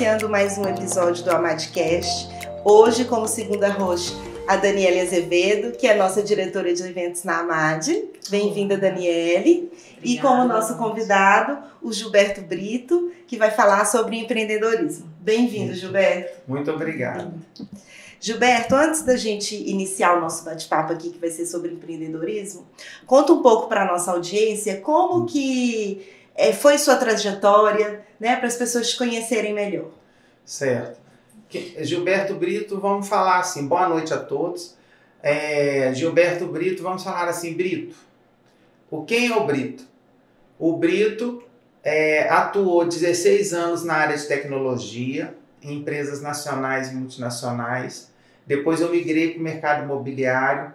iniciando mais um episódio do Amadcast. Hoje, como segunda host, a Daniele Azevedo, que é nossa diretora de eventos na Amad. Bem-vinda, Daniele. Obrigada. E como nosso convidado, o Gilberto Brito, que vai falar sobre empreendedorismo. Bem-vindo, Gilberto. Muito obrigado. Gilberto, antes da gente iniciar o nosso bate-papo aqui, que vai ser sobre empreendedorismo, conta um pouco para a nossa audiência como que foi sua trajetória, né, para as pessoas te conhecerem melhor. Certo. Gilberto Brito, vamos falar assim, boa noite a todos. Gilberto Brito, vamos falar assim, Brito. Quem é o Brito? O Brito atuou 16 anos na área de tecnologia, em empresas nacionais e multinacionais. Depois eu migrei para o mercado imobiliário,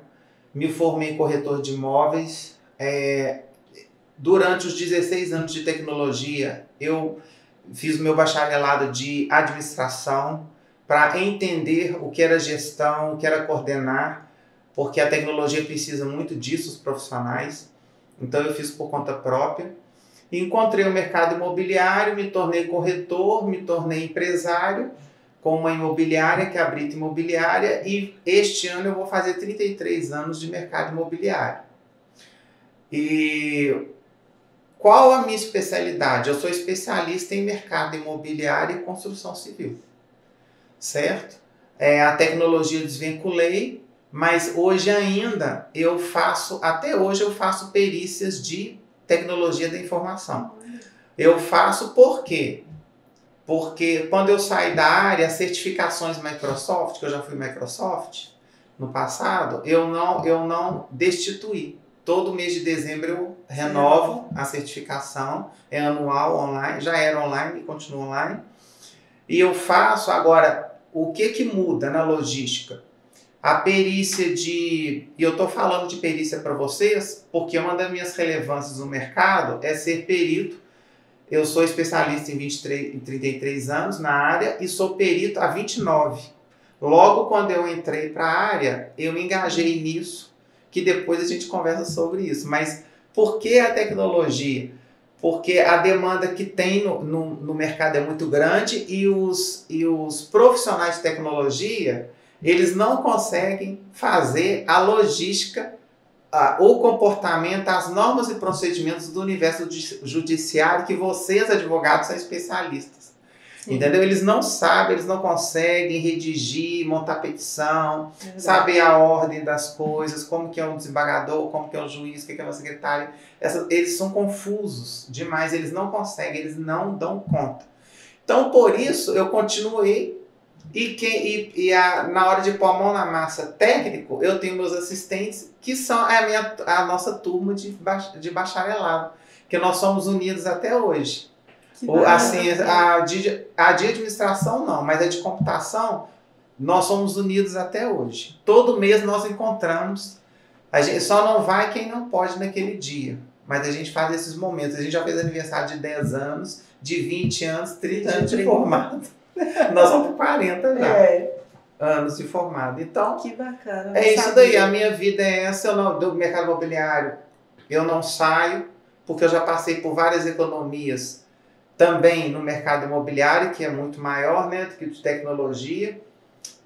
me formei em corretor de imóveis. Durante os 16 anos de tecnologia, eu fiz o meu bacharelado de administração para entender o que era gestão, o que era coordenar, porque a tecnologia precisa muito disso, os profissionais. Então eu fiz por conta própria. Encontrei o mercado imobiliário, me tornei corretor, me tornei empresário com uma imobiliária, que é a Brito Imobiliária, e este ano eu vou fazer 33 anos de mercado imobiliário. E qual a minha especialidade? Eu sou especialista em mercado imobiliário e construção civil, certo? A tecnologia eu desvinculei, mas hoje ainda até hoje eu faço perícias de tecnologia da informação. Eu faço por quê? Porque quando eu saí da área, certificações Microsoft, que eu já fui Microsoft no passado, eu não destituí. Todo mês de dezembro eu renovo a certificação, é anual, online, já era online e continua online. E eu faço agora, o que muda na logística? A perícia e eu estou falando de perícia para vocês, porque uma das minhas relevâncias no mercado é ser perito. Eu sou especialista em 33 anos na área e sou perito há 29. Logo quando eu entrei para a área, eu me engajei nisso, que depois a gente conversa sobre isso. Mas por que a tecnologia? Porque a demanda que tem no mercado é muito grande e os profissionais de tecnologia, eles não conseguem fazer a logística, o comportamento, as normas e procedimentos do universo judiciário que vocês, advogados, são especialistas. Sim. Entendeu? Eles não sabem, eles não conseguem redigir, montar petição, saber a ordem das coisas, como que é um desembargador, como que é um juiz, o que é uma secretária. Eles são confusos demais, eles não conseguem, eles não dão conta. Então, por isso, eu continuei. Na hora de pôr a mão na massa técnico, eu tenho meus assistentes, que são a nossa turma de bacharelado, que nós somos unidos até hoje. Assim, a de administração não, mas a de computação, nós somos unidos até hoje. Todo mês nós encontramos, a gente só não vai quem não pode naquele dia, mas a gente faz esses momentos. A gente já fez aniversário de 10 anos, de 20 anos, 30 anos de formado. Nós vamos por 40 já. Anos de formado. Então, que bacana. É isso daí. A minha vida é essa. Do mercado imobiliário eu não saio, porque eu já passei por várias economias também no mercado imobiliário, que é muito maior, né, do que de tecnologia.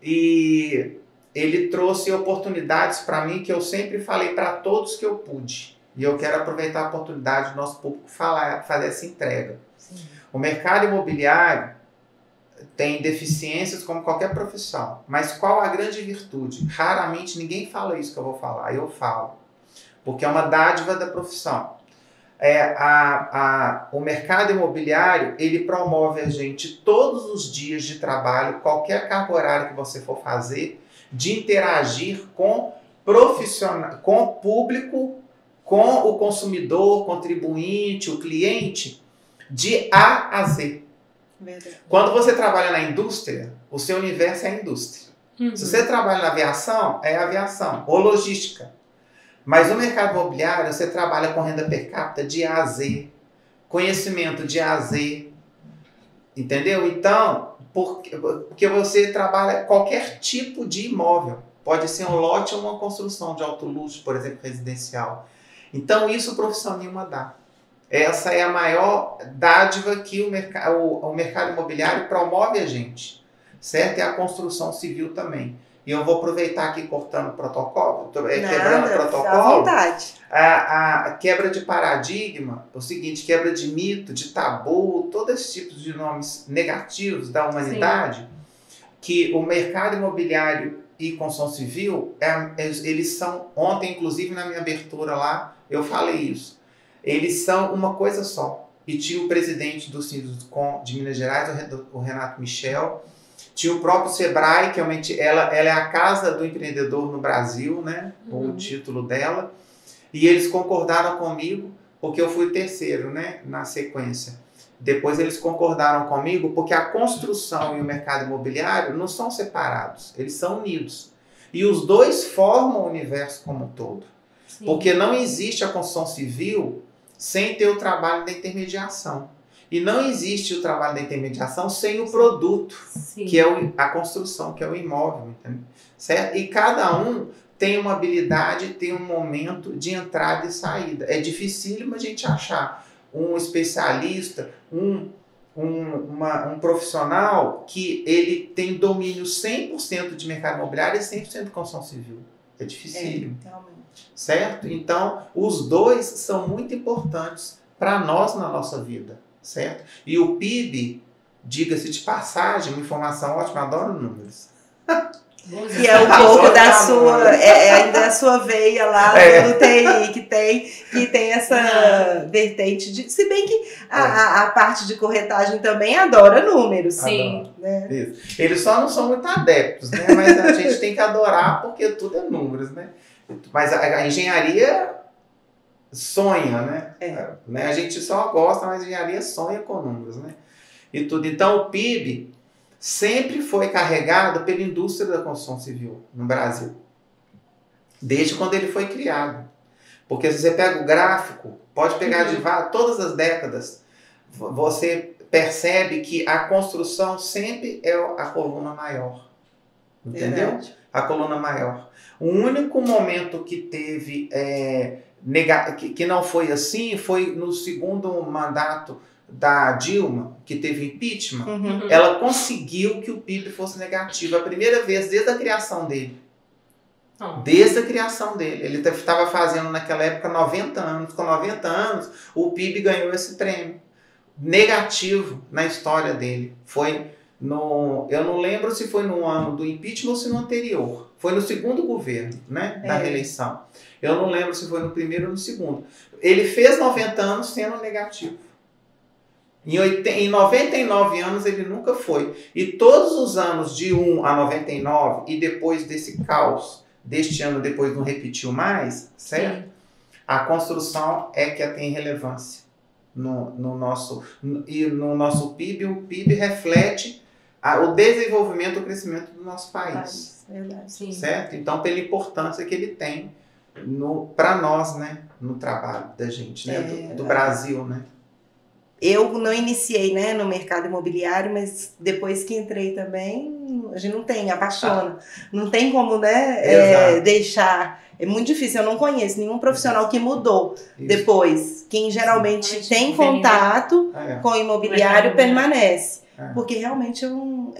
E ele trouxe oportunidades para mim que eu sempre falei para todos que eu pude. E eu quero aproveitar a oportunidade do nosso público fazer essa entrega. Sim. O mercado imobiliário tem deficiências como qualquer profissão, mas qual a grande virtude? Raramente ninguém fala isso que eu vou falar, eu falo, porque é uma dádiva da profissão. O mercado imobiliário, ele promove a gente todos os dias de trabalho, qualquer carga horária que você for fazer, de interagir com profissional, com o público, com o consumidor, contribuinte, o cliente, de A a Z. Verdade. Quando você trabalha na indústria, o seu universo é a indústria. Uhum. Se você trabalha na aviação, é aviação ou logística. Mas no mercado imobiliário, você trabalha com renda per capita de A a Z, conhecimento de A a Z, entendeu? Então, porque você trabalha qualquer tipo de imóvel. Pode ser um lote ou uma construção de alto luxo, por exemplo, residencial. Então, isso profissão nenhuma dá. Essa é a maior dádiva que o mercado imobiliário promove a gente, certo? E a construção civil também. E eu vou aproveitar aqui cortando o protocolo, quebrando o protocolo. À vontade. A quebra de paradigma, o seguinte, quebra de mito, de tabu, todos esses tipos de nomes negativos da humanidade, sim, que o mercado imobiliário e construção civil, eles são, ontem inclusive na minha abertura lá, eu falei isso, eles são uma coisa só. E tinha o presidente do Sinduscom de Minas Gerais, o Renato Michel, tinha o próprio Sebrae, que ela é a casa do empreendedor no Brasil, né? O título dela. E eles concordaram comigo, porque eu fui o terceiro, né? Na sequência. Depois eles concordaram comigo, porque a construção e o mercado imobiliário não são separados, eles são unidos. E os dois formam o universo como um todo. Sim. Porque não existe a construção civil sem ter o trabalho da intermediação. E não existe o trabalho da intermediação sem o produto, sim, que é a construção, que é o imóvel, entendeu? Certo? E cada um tem uma habilidade, tem um momento de entrada e saída. É dificílimo a gente achar um especialista, um profissional que ele tem domínio 100% de mercado imobiliário e 100% de construção civil. É dificílimo. Certo? Então, os dois são muito importantes para nós na nossa vida. Certo? E o PIB, diga-se de passagem, uma informação ótima, adoro números. Que é um pouco da sua, ainda a sua veia lá do TI, que tem essa vertente de, se bem que a parte de corretagem também adora números. Sim. Né? Isso. Eles só não são muito adeptos, né? Mas a gente tem que adorar porque tudo é números, né? Mas a engenharia sonha, né? A gente só gosta, mas a engenharia sonha com números, né? E tudo. Então o PIB sempre foi carregado pela indústria da construção civil no Brasil, desde quando ele foi criado. Porque se você pega o gráfico, pode pegar de todas as décadas, você percebe que a construção sempre é a coluna maior. Entendeu? Verdade. A coluna maior. O único momento que teve que não foi assim foi no segundo mandato da Dilma, que teve impeachment. Ela conseguiu que o PIB fosse negativo a primeira vez desde a criação dele. Desde a criação dele. Ele estava fazendo naquela época 90 anos. Com 90 anos, o PIB ganhou esse prêmio. Negativo na história dele. Foi eu não lembro se foi no ano do impeachment ou se no anterior. Foi no segundo governo, né, da reeleição. Eu não lembro se foi no primeiro ou no segundo. Ele fez 90 anos sendo negativo. Em 99 anos ele nunca foi. E todos os anos de 1 a 99, e depois desse caos, deste ano depois não repetiu mais, certo? Sim. A construção é que tem relevância no nosso PIB. O PIB reflete o desenvolvimento, o crescimento do nosso país. Verdade. Sim. Certo? Então, pela importância que ele tem para nós, né? No trabalho da gente, né? Do Brasil, né? Eu não iniciei, né, no mercado imobiliário, mas depois que entrei também, a gente não tem, apaixona. Não tem como, né, deixar. É muito difícil, eu não conheço nenhum profissional que mudou depois. Quem geralmente tem contato com o imobiliário permanece. Porque realmente é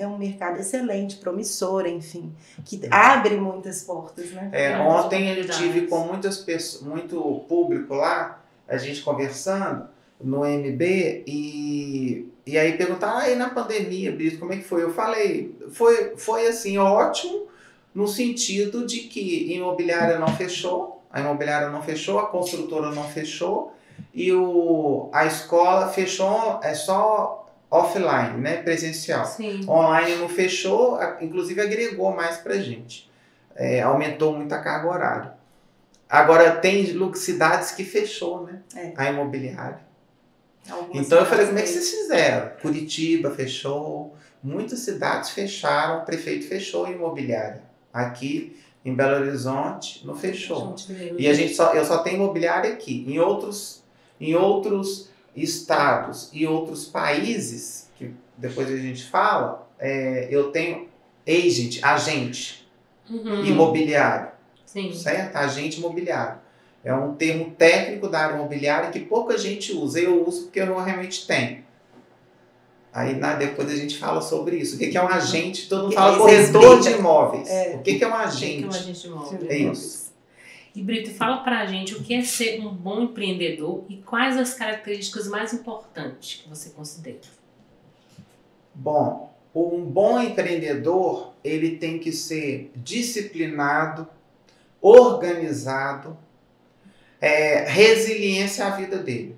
um mercado excelente, promissor, enfim, que abre muitas portas, né? Ontem eu tive com muitas pessoas, muito público lá, a gente conversando no MB, e aí perguntaram, e na pandemia, Brito, como é que foi? Eu falei, foi assim, ótimo, no sentido de que a imobiliária não fechou, a construtora não fechou, e a escola fechou, só offline, né, presencial. Sim. Online não fechou, inclusive agregou mais pra gente. Aumentou muito a carga horária. Agora tem cidades que fechou, né, a imobiliária. Então eu falei, como é que vocês fizeram? Curitiba fechou, muitas cidades fecharam, o prefeito fechou a imobiliária. Aqui em Belo Horizonte não fechou. E eu só tenho imobiliária aqui. Em outros estados e outros países, que depois a gente fala, eu tenho agente imobiliário. Sim. Certo? Agente imobiliário. É um termo técnico da área imobiliária que pouca gente usa. Eu uso porque eu realmente tenho. Aí depois a gente fala sobre isso. O que é um agente? Todo mundo fala corretor de imóveis. O que é um agente? O que é um agente de imóveis? É isso. E Brito, fala pra gente o que é ser um bom empreendedor e quais as características mais importantes que você considera. Bom, um bom empreendedor, ele tem que ser disciplinado, organizado, resiliência à vida dele.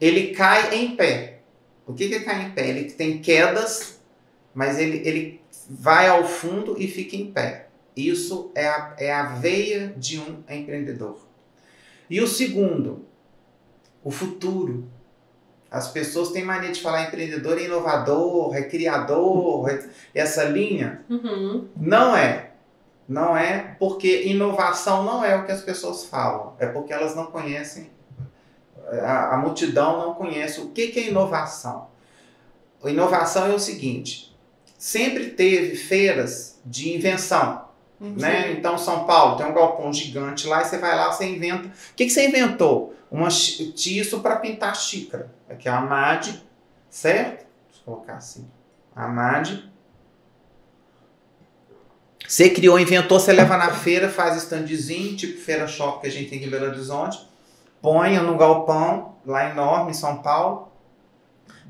Ele cai em pé. O que é cair em pé? Ele tem quedas, mas ele vai ao fundo e fica em pé. Isso é a veia de um empreendedor. E o segundo, o futuro. As pessoas têm mania de falar empreendedor é inovador, é criador, essa linha. Uhum. Não é. Não é porque inovação não é o que as pessoas falam. É porque elas não conhecem, a multidão não conhece o que é inovação. A inovação é o seguinte, sempre teve feiras de invenção. Né? Então, São Paulo tem um galpão gigante lá e você vai lá, você inventa. O que você inventou? Um tiço para pintar xícara. Aqui é a MAD, certo? Deixa eu colocar assim. A MAD. Você criou, inventou, você leva na feira, faz standzinho, tipo feira shop que a gente tem aqui em Belo Horizonte. Põe no galpão, lá enorme, em São Paulo.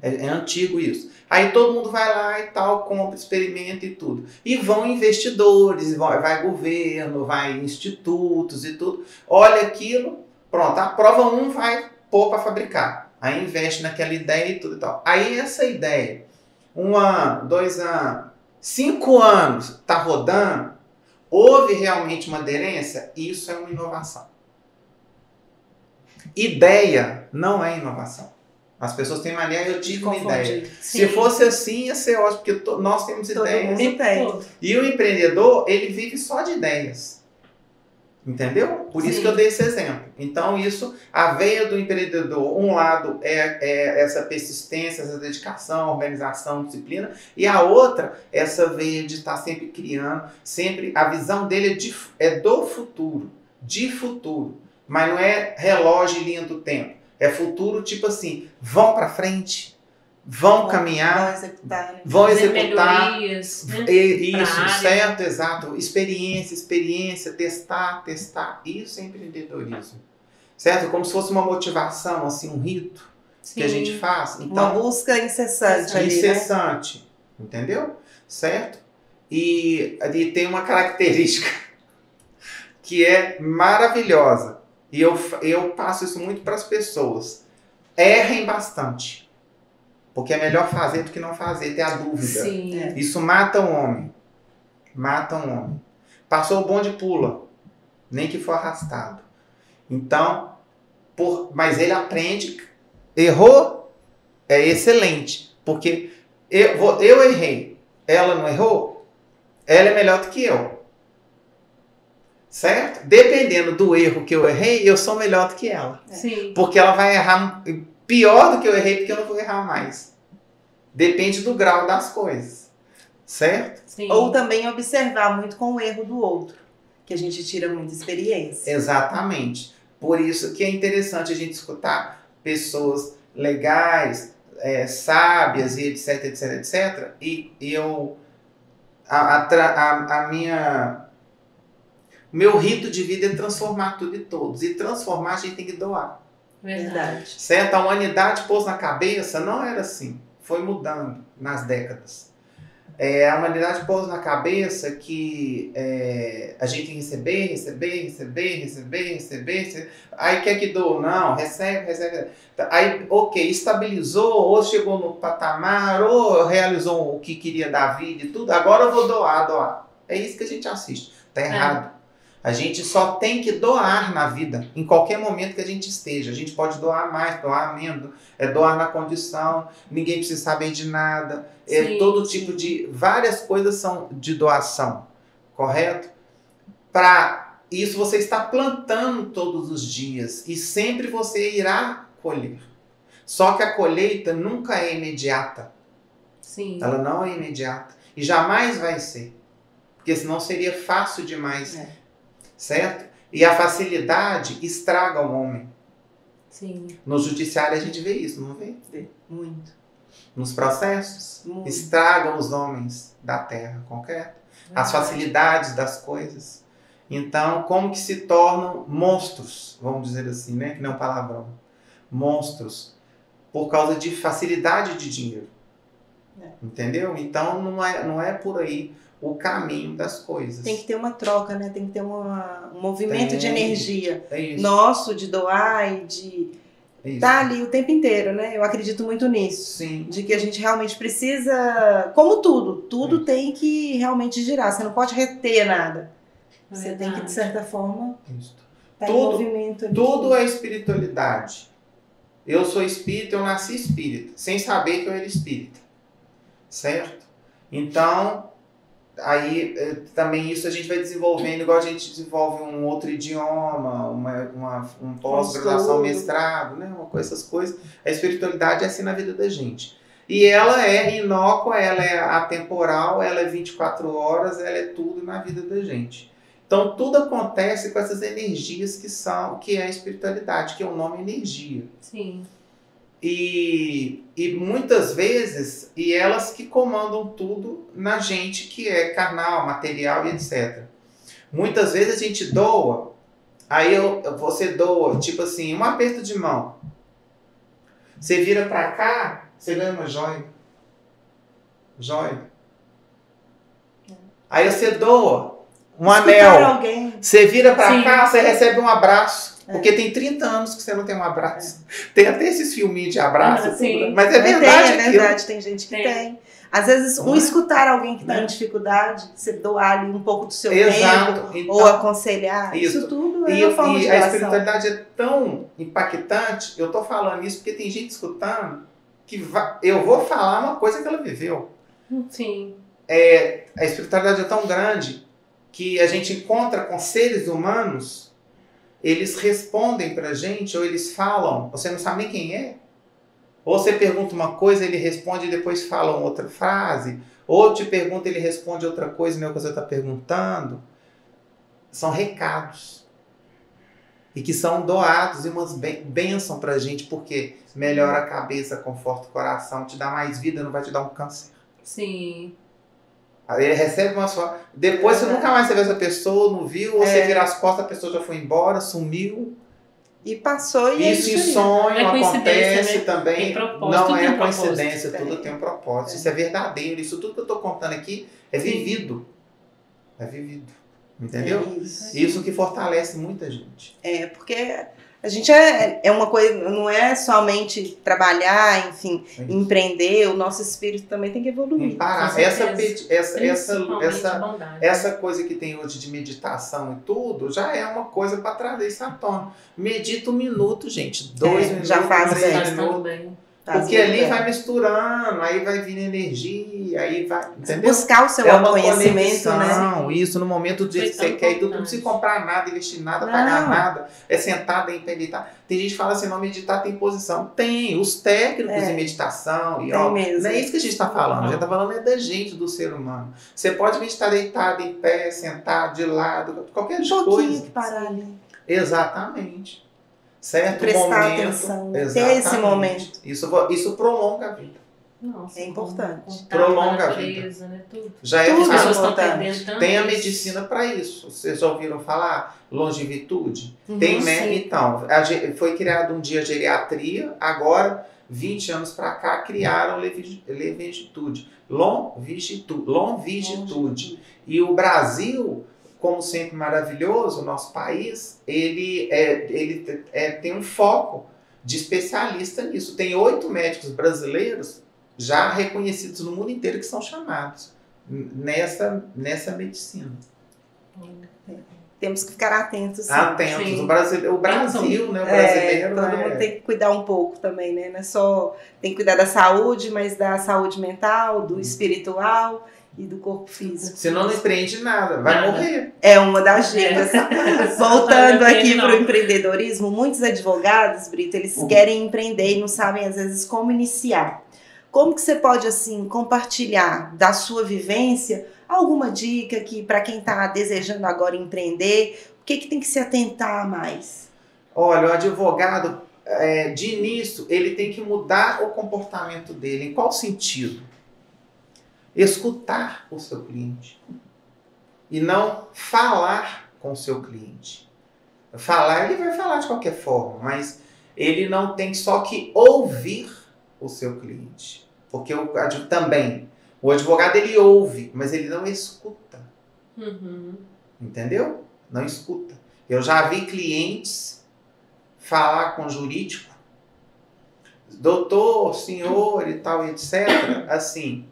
É antigo isso. Aí todo mundo vai lá e tal, compra, experimenta e tudo. E vão investidores, vai governo, vai institutos e tudo. Olha aquilo, pronto, a prova 1 vai pôr para fabricar. Aí investe naquela ideia e tudo e tal. Aí essa ideia, 1 ano, 2 anos, 5 anos, está rodando, houve realmente uma aderência, isso é uma inovação. Ideia não é inovação. As pessoas têm mania, eu tive uma ideia. Sim. Se fosse assim, ia ser ótimo, porque nós temos ideias. E o empreendedor, ele vive só de ideias. Entendeu? Por isso que eu dei esse exemplo. Então, isso, a veia do empreendedor, um lado é essa persistência, essa dedicação, organização, disciplina, e a outra, essa veia de estar sempre criando, sempre, a visão dele é do futuro, de futuro. Mas não é relógio e linha do tempo. É futuro, tipo assim, vão para frente, vão caminhar, vão executar, melhorias, né? Isso, certo, exato. Experiência, testar. Isso é empreendedorismo. Certo? Como se fosse uma motivação, assim, um rito que a gente faz. Então, uma busca incessante ali, incessante, né? Entendeu? Certo? E tem uma característica que é maravilhosa. E eu passo isso muito para as pessoas. Errem bastante. Porque é melhor fazer do que não fazer, ter a dúvida. Sim. Isso mata um homem. Mata um homem. Passou o bonde, pula. Nem que for arrastado. Então, mas ele aprende. Errou, é excelente. Porque eu errei. Ela não errou? Ela é melhor do que eu. Certo? Dependendo do erro que eu errei, eu sou melhor do que ela. Sim. Porque ela vai errar pior do que eu errei, porque eu não vou errar mais. Depende do grau das coisas. Certo? Sim. Ou também observar muito com o erro do outro, que a gente tira muita experiência. Exatamente. Por isso que é interessante a gente escutar pessoas legais, sábias e etc, etc, etc. E meu rito de vida é transformar tudo e todos. E transformar a gente tem que doar. Verdade. Certo? A humanidade pôs na cabeça, não era assim. Foi mudando nas décadas. A humanidade pôs na cabeça que a gente tem que receber. Aí quer que doa? Não, recebe. Aí, ok, estabilizou, ou chegou no patamar, ou realizou o que queria da vida e tudo. Agora eu vou doar. É isso que a gente assiste. Tá errado. A gente só tem que doar na vida, em qualquer momento que a gente esteja. A gente pode doar mais, doar menos, doar na condição, ninguém precisa saber de nada. Todo tipo de... Várias coisas são de doação, correto? Para isso você está plantando todos os dias e sempre você irá colher. Só que a colheita nunca é imediata. Sim. Ela não é imediata e jamais vai ser. Porque senão seria fácil demais certo? E a facilidade estraga o homem. Sim. No judiciário a gente vê isso, não vê? Muito. Nos processos, Muito. estragam os homens da terra, concreto? As facilidades das coisas. Então, como que se tornam monstros, vamos dizer assim, né? Que não é um palavrão. Monstros. Por causa de facilidade de dinheiro. Entendeu? Então, não é por aí o caminho das coisas. Tem que ter uma troca, né? Tem que ter um movimento de energia nosso, de doar e de estar ali o tempo inteiro, né? Eu acredito muito nisso. Sim. De que a gente realmente precisa, como tudo tem que realmente girar. Você não pode reter nada. Você tem que, de certa forma, estar em movimento ali. Tudo é espiritualidade. Eu sou espírita, eu nasci espírita, sem saber que eu era espírita. Certo? Então, aí também isso a gente vai desenvolvendo, igual a gente desenvolve um outro idioma, um pós-graduação, mestrado, né? Essas coisas. A espiritualidade é assim na vida da gente. E ela é inócua, ela é atemporal, ela é 24 horas, ela é tudo na vida da gente. Então, tudo acontece com essas energias que é a espiritualidade, que é o nome energia. Sim. E muitas vezes, e elas que comandam tudo na gente, que é carnal, material e etc. Muitas vezes a gente doa, aí você doa, tipo assim, um aperto de mão. Você vira pra cá, você ganha uma joia. Joia. Aí você doa um anel. Você vira pra cá, você recebe um abraço. Porque tem 30 anos que você não tem um abraço. Tem até esses filminhos de abraço. Mas é verdade. É verdade, tem gente que tem. Às vezes, escutar alguém que está em dificuldade, você doar ali um pouco do seu tempo, então, ou aconselhar, isso tudo é uma forma de doação. A espiritualidade é tão impactante, eu estou falando isso porque tem gente escutando, que eu vou falar uma coisa que ela viveu. Sim. A espiritualidade é tão grande que a gente encontra com seres humanos, eles respondem pra gente, ou eles falam, você não sabe nem quem é. Ou você pergunta uma coisa, ele responde e depois fala outra frase. Ou te pergunta, ele responde outra coisa, não é o que você está perguntando. São recados. E que são doados e umas bênçãos pra gente, porque melhora a cabeça, conforta o coração, te dá mais vida, não vai te dar um câncer. Sim. Aí ele recebe uma só. Depois você nunca mais vê essa pessoa, não viu, ou você vira as costas, a pessoa já foi embora, sumiu. E passou e isso em sonho acontece, né? Também. Não é coincidência, tudo tem um propósito. Isso é verdadeiro. Isso tudo que eu estou contando aqui é vivido. É vivido. Entendeu? Isso que fortalece muita gente. Porque a gente é uma coisa, não é somente trabalhar, enfim, empreender, o nosso espírito também tem que evoluir. Essa coisa que tem hoje de meditação e tudo, já é uma coisa para trazer isso à tona. Medita 1 minuto, gente. 2 minutos, já faz 3 minutos. Porque ali vai misturando, aí vai vir energia, aí vai. Entendeu? Buscar o seu autoconhecimento, né? Isso, no momento de que você quer e tudo, não precisa comprar nada, investir nada, pagar nada. É sentar, é meditar. Tem gente que fala assim, não, meditar tem posição. Tem, os técnicos de meditação. E, ó, não é isso que a gente está falando. A gente está falando da gente, do ser humano. Você pode meditar deitado, em pé, sentado, de lado, qualquer coisa. Que parar ali. Exatamente. Certo? Prestar atenção, ter esse momento. Isso prolonga a vida. Nossa, é importante. Prolonga a vida. Né? Tudo. Já é as pessoas estão perdendo. Tem a medicina para isso. Vocês já ouviram falar? Longevitude? Tem, né? Então, foi criado um dia geriatria, agora, 20 anos para cá, criaram longevitude. Longevitude. E o Brasil, como sempre maravilhoso, o nosso país, ele tem um foco de especialista nisso. Tem 8 médicos brasileiros já reconhecidos no mundo inteiro que são chamados nessa medicina. Temos que ficar atentos. Sim. Atentos. O Brasil, né? O brasileiro. Todo mundo tem que cuidar um pouco também, né? Não é só tem que cuidar da saúde, mas da saúde mental, do espiritual e do corpo físico. Senão não empreende nada, vai morrer. É uma das dicas. Voltando aqui para o empreendedorismo, muitos advogados, Brito, eles querem empreender e não sabem às vezes como iniciar. Como que você pode assim compartilhar da sua vivência alguma dica que para quem está desejando agora empreender, que tem que se atentar mais? Olha, o advogado, de início, ele tem que mudar o comportamento dele. Em qual sentido? Escutar o seu cliente. E não falar com o seu cliente. Falar, ele vai falar de qualquer forma, mas ele não tem só que ouvir o seu cliente. Porque também, o advogado ele ouve, mas ele não escuta. Entendeu? Não escuta. Eu já vi clientes falar com o jurídico, doutor, senhor e tal, etc. Assim,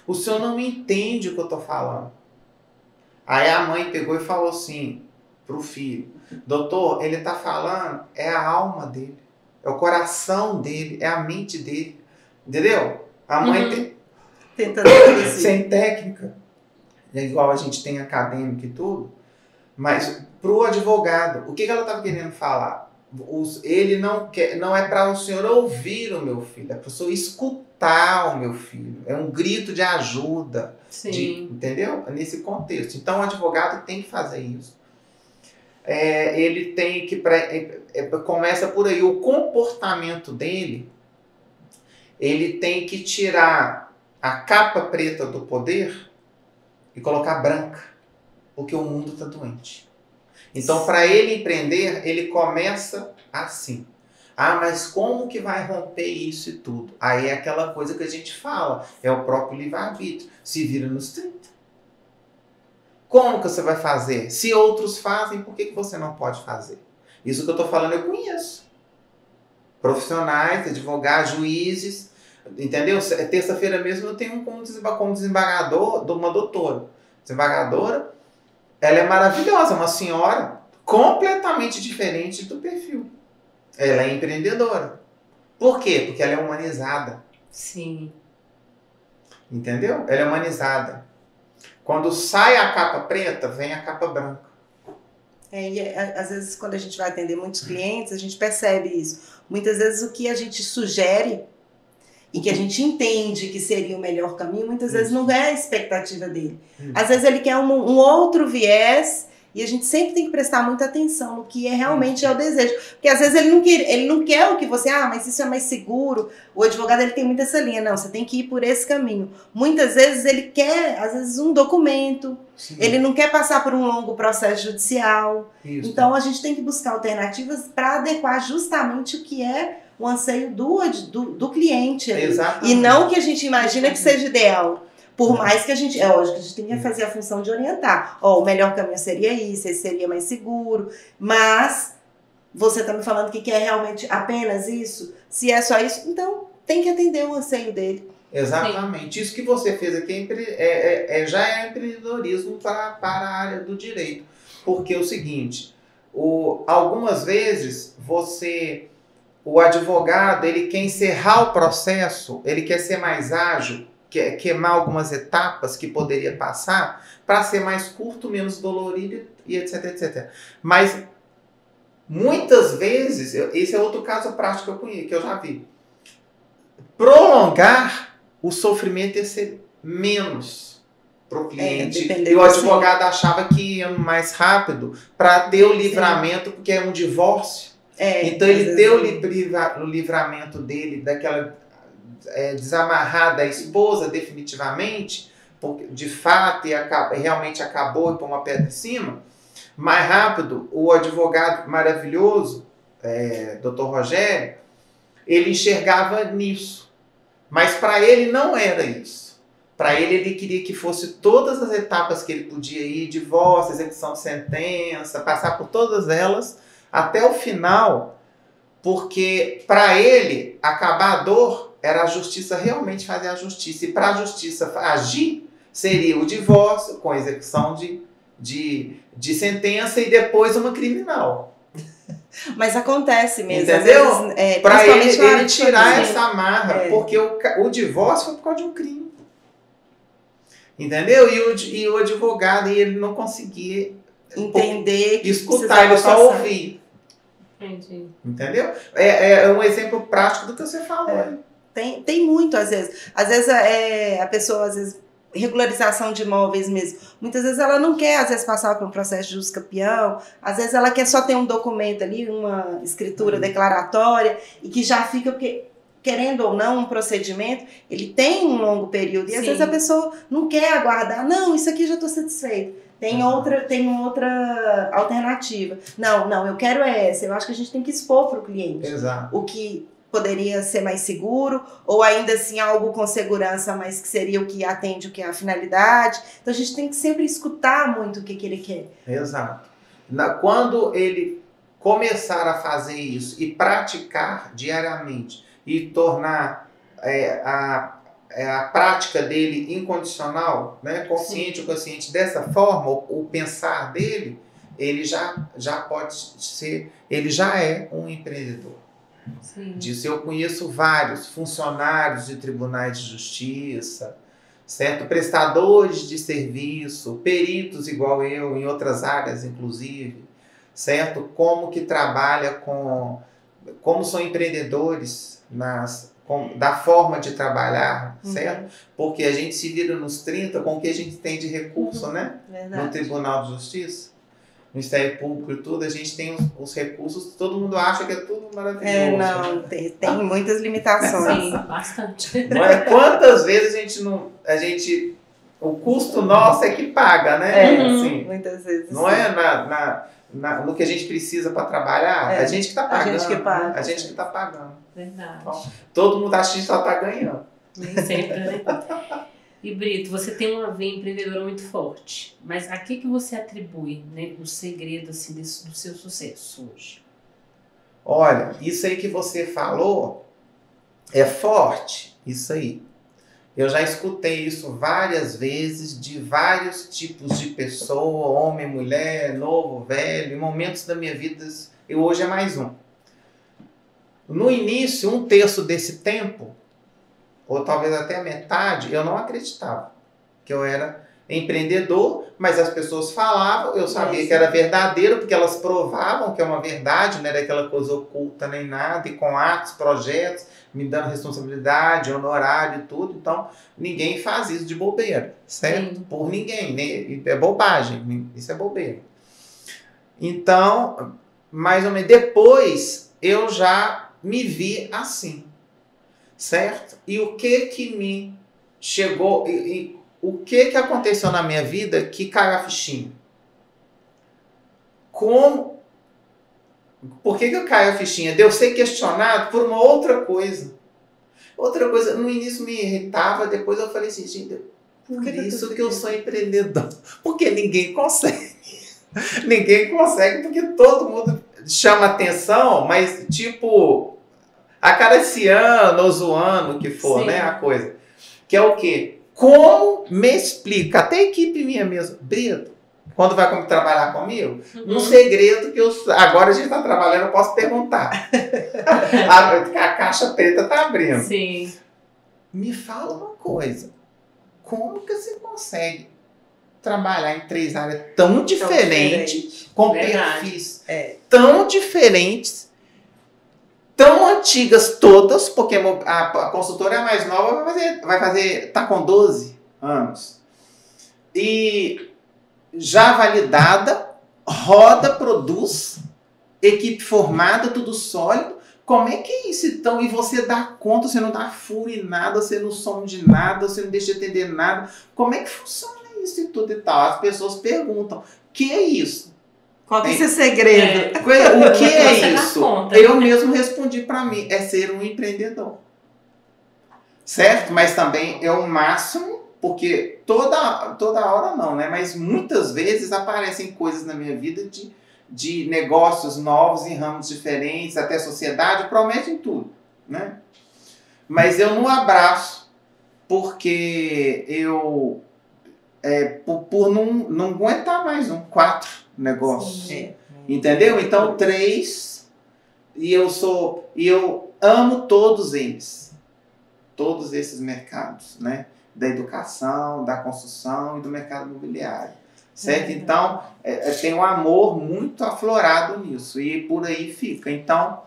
o senhor não me entende o que eu estou falando. Aí a mãe pegou e falou assim pro filho, doutor, ele está falando, é a alma dele, é o coração dele, é a mente dele. Entendeu? A mãe tentando sem técnica, igual a gente tem acadêmico e tudo, mas pro advogado, o que ela estava querendo falar? Ele não é para o senhor ouvir o meu filho, é para o senhor escutar o meu filho. É um grito de ajuda. Entendeu? Nesse contexto. Então, o advogado tem que fazer isso. Ele tem que... começa por aí. O comportamento dele, ele tem que tirar a capa preta do poder e colocar branca. Porque o mundo está doente. Então, para ele empreender, ele começa assim. Ah, mas como que vai romper isso e tudo? Aí é aquela coisa que a gente fala, é o próprio livre-arbítrio. Se vira nos 30. Como que você vai fazer? Se outros fazem, por que você não pode fazer? Isso que eu estou falando, eu conheço. Profissionais, advogados, juízes, entendeu? Terça-feira mesmo eu tenho um como desembargador de uma doutora. Desembargadora, ela é maravilhosa, uma senhora completamente diferente do perfil. Ela é empreendedora. Por quê? Porque ela é humanizada. Sim. Entendeu? Ela é humanizada. Quando sai a capa preta, vem a capa branca. Às vezes, quando a gente vai atender muitos clientes, a gente percebe isso. Muitas vezes o que a gente sugere e que a gente entende que seria o melhor caminho, muitas vezes não é a expectativa dele. Às vezes ele quer um outro viés. E a gente sempre tem que prestar muita atenção no que realmente é o desejo. Porque às vezes ele não quer o que você... Ah, mas isso é mais seguro. O advogado ele tem muito essa linha. Não, você tem que ir por esse caminho. Muitas vezes ele quer, às vezes, um documento. Sim. Ele não quer passar por um longo processo judicial. Isso. Então a gente tem que buscar alternativas para adequar justamente o que é o anseio do cliente. Exatamente. E não o que a gente imagina que seja ideal. Por mais que a gente... É lógico que a gente tem que fazer a função de orientar. O melhor caminho seria isso, esse seria mais seguro. Mas você está me falando que quer realmente apenas isso? Se é só isso, então tem que atender o anseio dele. Exatamente. Sim. Isso que você fez aqui já é empreendedorismo para a área do direito. Porque é o seguinte, algumas vezes o advogado, ele quer encerrar o processo, ele quer ser mais ágil, queimar algumas etapas que poderia passar para ser mais curto, menos dolorido e etc, etc. Mas muitas vezes, esse é outro caso prático que eu já vi, prolongar o sofrimento ia ser menos para o cliente. E o advogado achava que ia mais rápido para ter o livramento, porque é um divórcio. Então ele deu o livramento dele daquela... desamarrar da esposa definitivamente, porque de fato realmente acabou e pôr uma pedra em cima, mais rápido. O advogado maravilhoso, Dr. Rogério, ele enxergava nisso, mas para ele não era isso. Para ele queria que fosse todas as etapas que ele podia ir, divórcio, execução de sentença, passar por todas elas até o final, porque para ele acabar a dor era a justiça realmente fazer a justiça. E para a justiça agir, seria o divórcio com execução de sentença e depois uma criminal. Mas acontece mesmo. Entendeu? Para ele tirar essa amarra. Porque o divórcio foi por causa de um crime. Entendeu? E o advogado, ele não conseguia entender, escutar, ele só ouvia. Entendi. Entendeu? É um exemplo prático do que você falou. Tem muito, às vezes. Às vezes a pessoa, às vezes, regularização de imóveis mesmo. Muitas vezes ela não quer, às vezes, passar por um processo de jus campeão, às vezes ela quer só ter um documento ali, uma escritura declaratória, e que já fica, porque, querendo ou não, um procedimento, ele tem um longo período, e às vezes a pessoa não quer aguardar, não, isso aqui já estou satisfeito. Tem outra alternativa. Não, eu quero essa. Eu acho que a gente tem que expor para o cliente. Exato. O que poderia ser mais seguro, ou ainda assim algo com segurança, mas que seria o que atende o que é a finalidade. Então a gente tem que sempre escutar muito o que ele quer. Exato. Quando ele começar a fazer isso e praticar diariamente e tornar a prática dele incondicional, né, consciente ou consciente dessa forma, o pensar dele, ele já pode ser, ele já é um empreendedor. Sim. Disso eu conheço vários funcionários de tribunais de justiça, certo? Prestadores de serviço, peritos igual eu, em outras áreas inclusive, certo? Como que trabalha como são empreendedores da forma de trabalhar, certo? Porque a gente se vira nos 30 com o que a gente tem de recurso, né? Verdade. No Tribunal de Justiça, no Ministério Público e tudo, a gente tem os recursos, todo mundo acha que é tudo maravilhoso. Não, tem muitas limitações. Sim, bastante. Não é? Quantas vezes o custo nosso é que paga, né? Assim, muitas vezes. não é no que a gente precisa para trabalhar, a gente que está pagando. A gente que paga. A gente que está pagando. Verdade. Então, todo mundo acha que a gente só está ganhando. Nem sempre, né? E Brito, você tem uma veia empreendedora muito forte, mas a que você atribui, né, o segredo assim, do seu sucesso hoje? Olha, isso aí que você falou é forte, isso aí. Eu já escutei isso várias vezes de vários tipos de pessoa, homem, mulher, novo, velho, em momentos da minha vida, eu hoje é mais um. No início, 1/3 desse tempo, ou talvez até a metade, eu não acreditava que eu era empreendedor, mas as pessoas falavam, eu sabia que era verdadeiro, porque elas provavam que é uma verdade, não era aquela coisa oculta nem nada, e com atos, projetos, me dando responsabilidade, honorário e tudo, então ninguém faz isso de bobeira, certo? Sim. Por ninguém, né? É bobagem, isso é bobeira. Então, mais ou menos, depois eu já me vi assim, certo? E o que me chegou, o que aconteceu na minha vida que caiu a fichinha? Por que eu caio a fichinha? De eu ser questionado por uma outra coisa. Outra coisa, no início me irritava, depois eu falei assim, gente, por isso que eu sou empreendedor. Porque ninguém consegue. Ninguém consegue, porque todo mundo chama atenção, mas tipo, acariciando ou zoando, o que for, né, a coisa. Que é o quê? Como me explica, até a equipe minha mesmo, Brito, quando vai trabalhar comigo, um segredo que agora a gente está trabalhando, eu posso perguntar. A caixa preta está abrindo. Sim. Me fala uma coisa, como que você consegue trabalhar em 3 áreas tão diferentes, com perfis tão diferentes, tão antigas todas, porque a consultora é a mais nova, tá com 12 anos. E já validada, roda, produz, equipe formada, tudo sólido. Como é que é isso então? E você dá conta, você não dá furo em nada, você não some de nada, você não deixa de atender nada. Como é que funciona isso e tudo e tal? As pessoas perguntam, que é isso? Qual que é esse segredo? O que é isso? Conta, eu mesmo respondi para mim, é ser um empreendedor. Certo? Mas também é o máximo, porque toda hora não, né? Mas muitas vezes aparecem coisas na minha vida de negócios novos em ramos diferentes, até sociedade, prometem tudo, né? Mas eu não abraço, porque eu por não aguentar mais 4 negócios. Entendeu? Então 3, e eu amo todos eles. Todos esses mercados, né? Da educação, da construção e do mercado imobiliário. Certo? Então, tem um amor muito aflorado nisso. E por aí fica. Então,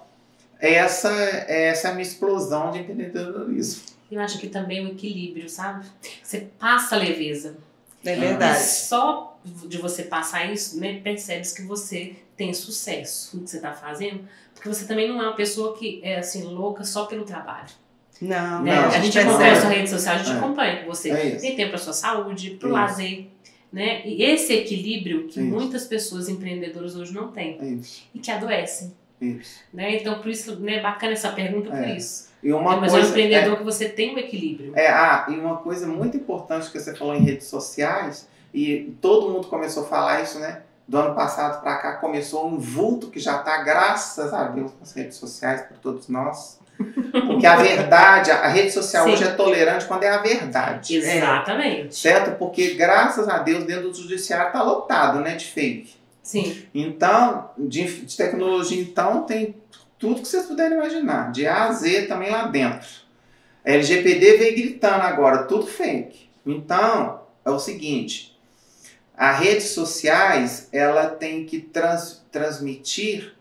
essa é a minha explosão de empreendedorismo. Eu acho que também o equilíbrio, sabe? Você passa leveza. É E verdade. só de você passar isso, né, percebe-se que você tem sucesso no que você está fazendo. Porque você também não é uma pessoa que é assim, louca só pelo trabalho. Não, Né? Não, A gente percebe. acompanha a sua rede social, a gente É. acompanha que você É isso. tem tempo para sua saúde, para o É isso. lazer. Né? E esse equilíbrio que É isso. muitas pessoas empreendedoras hoje não têm É isso. e que adoecem. Isso. Né? Então, por isso, né, bacana essa pergunta por É. isso. E uma Mas é um coisa, empreendedor que você tem um equilíbrio. e uma coisa muito importante que você falou em redes sociais, e todo mundo começou a falar isso, né? Do ano passado para cá começou um vulto que já está, graças a Deus, nas redes sociais, para todos nós. Porque a verdade, a rede social Sim. hoje é tolerante quando é a verdade. Exatamente. Certo? Porque, graças a Deus, dentro do judiciário está lotado, né? De fake. Sim. Então, de tecnologia, então, tem tudo que vocês puderem imaginar. De A a Z também lá dentro. A LGPD veio gritando agora, tudo fake. Então, é o seguinte, as redes sociais, ela tem que transmitir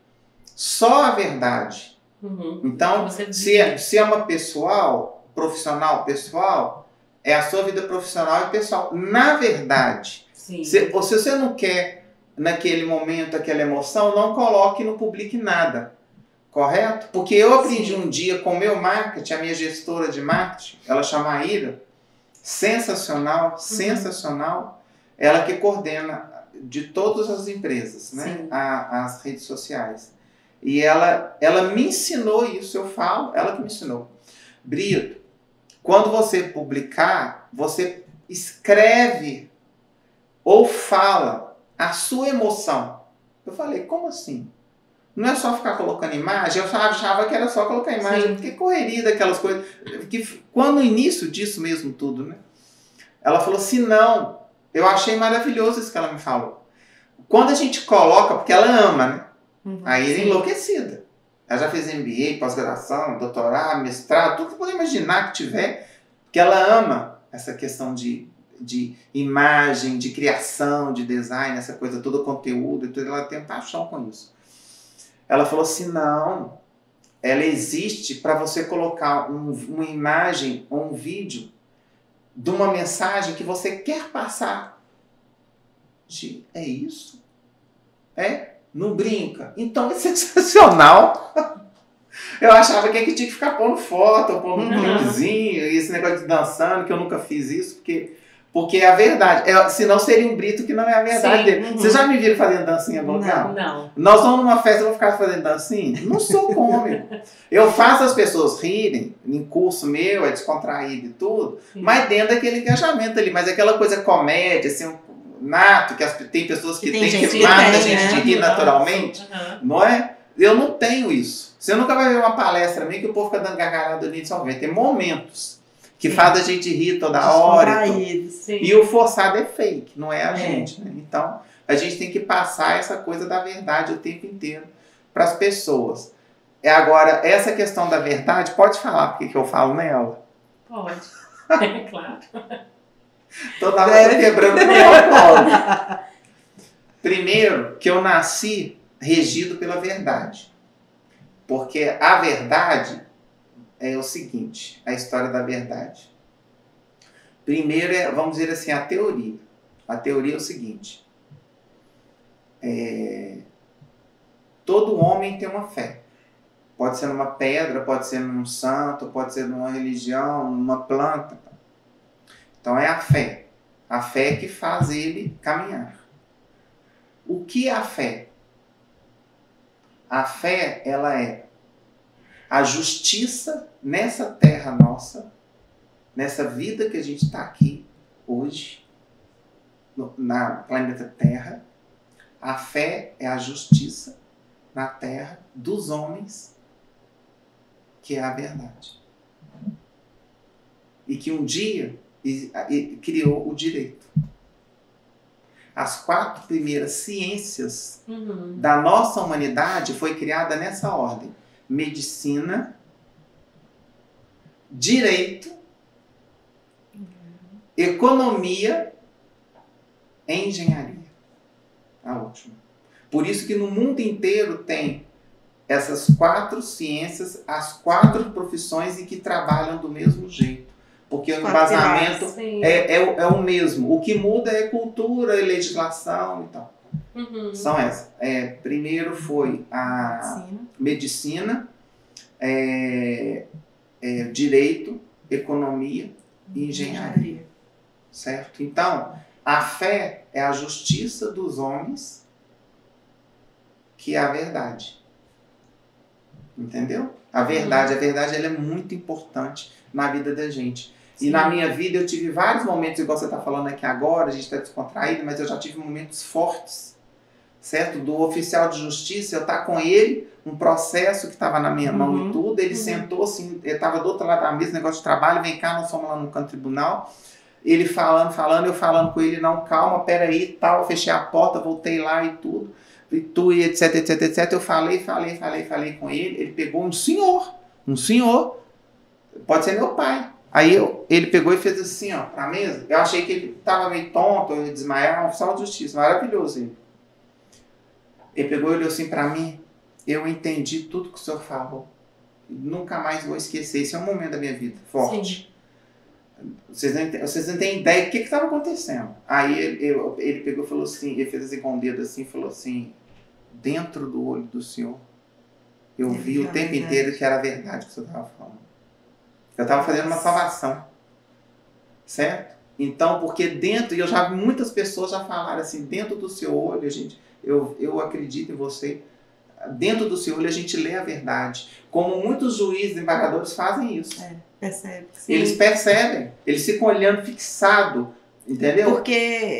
só a verdade. Uhum. Então, Você se é uma profissional, é a sua vida profissional e pessoal. Na verdade, Sim. se você não quer, naquele momento, aquela emoção, não coloque e não publique nada. Correto? Porque eu aprendi um dia com o meu marketing, a minha gestora de marketing, ela chama a Ira, sensacional, sensacional, ela que coordena de todas as empresas, né? As redes sociais. E ela me ensinou isso, eu falo, ela que me ensinou. Brito, quando você publicar, você escreve ou fala a sua emoção. Eu falei, como assim? Não é só ficar colocando imagem? Eu achava que era só colocar imagem, Sim. porque correria daquelas coisas. Que, quando no início disso mesmo tudo, né? Ela falou assim, não, eu achei maravilhoso isso que ela me falou. Quando a gente coloca, porque ela ama, né? Aí ela é enlouquecida. Ela já fez MBA, pós-graduação, doutorado, mestrado, tudo que você pode imaginar que tiver, porque ela ama essa questão de imagem, de criação, de design, essa coisa toda, conteúdo, e tudo, ela tem paixão com isso. Ela falou assim, não, ela existe para você colocar uma imagem ou um vídeo de uma mensagem que você quer passar. É isso? Não brinca? Então é sensacional. Eu achava que tinha que ficar pondo foto, pondo um clipezinho, e esse negócio de dançando, que eu nunca fiz isso, porque é a verdade. Senão seria um Brito que não é a verdade dele. Vocês já me viram fazendo dancinha em algum lugar? Não. Nós vamos numa festa e vou ficar fazendo dancinha? Não sou cômico. Eu faço as pessoas rirem, em curso meu, é descontraído e tudo, mas dentro daquele engajamento ali. Mas aquela coisa comédia, assim, nato, que tem pessoas que têm que mata a gente de rir naturalmente, não é? Eu não tenho isso. Você nunca vai ver uma palestra minha que o povo fica dando gargalhada ali, só vai ter momentos que faz a gente rir toda hora. E o forçado é fake, não é a gente. Né? Então, a gente tem que passar essa coisa da verdade o tempo inteiro para as pessoas. Agora, essa questão da verdade, pode falar porque que eu falo nela? Pode. Claro. Toda hora quebrando o protocolo. Primeiro, que eu nasci regido pela verdade. Porque a verdade é o seguinte, a história da verdade. Primeiro vamos dizer assim, a teoria. A teoria é o seguinte. Todo homem tem uma fé. Pode ser numa pedra, pode ser num santo, pode ser numa religião, numa planta. Então é a fé. A fé que faz ele caminhar. O que é a fé? A fé, ela é a justiça nessa terra nossa, nessa vida que a gente está aqui hoje, na planeta Terra. A fé é a justiça na terra dos homens, que é a verdade. E que um dia criou o direito. As 4 primeiras ciências da nossa humanidade foi criada nessa ordem. Medicina, direito, economia e engenharia. A última. Por isso que no mundo inteiro tem essas 4 ciências, as 4 profissões e que trabalham do mesmo jeito. Porque o embasamento é o mesmo. O que muda é cultura, legislação e tal. São essas. Primeiro foi a medicina, direito, economia e engenharia. Certo? Então, a fé é a justiça dos homens, que é a verdade. Entendeu? A verdade ela é muito importante na vida da gente. Sim. E na minha vida eu tive vários momentos, igual você está falando aqui agora, a gente está descontraído, mas eu já tive momentos fortes, certo? Do oficial de justiça, eu estar com ele, um processo que estava na minha mão e tudo, ele sentou assim, ele estava do outro lado da mesa, negócio de trabalho, vem cá, nós fomos lá no canto tribunal, ele falando, eu falando com ele, não, calma, peraí, tal, fechei a porta, voltei lá e tudo. E tu, e etc, etc, etc. Eu falei com ele. Ele pegou um senhor, pode ser meu pai. Aí ele pegou e fez assim, ó, pra mesa. Eu achei que ele tava meio tonto, eu ia desmaiar, um oficial de justiça, maravilhoso ele. Ele pegou e olhou assim pra mim, eu entendi tudo que o senhor falou. Nunca mais vou esquecer, esse é um momento da minha vida, forte. Sim. Vocês não têm ideia do que estava acontecendo. Aí ele pegou e falou assim, ele fez assim com o dedo assim, falou assim, dentro do olho do Senhor, eu vi o tempo inteiro que era a verdade que o Senhor estava falando. Eu estava fazendo uma salvação. Certo? Então, porque dentro, e eu já vi muitas pessoas já falaram assim, dentro do seu olho, gente, eu acredito em você, dentro do seu olho a gente lê a verdade. Como muitos juízes e embargadores fazem isso. Percebe. Eles percebem, eles ficam olhando fixado, entendeu? Porque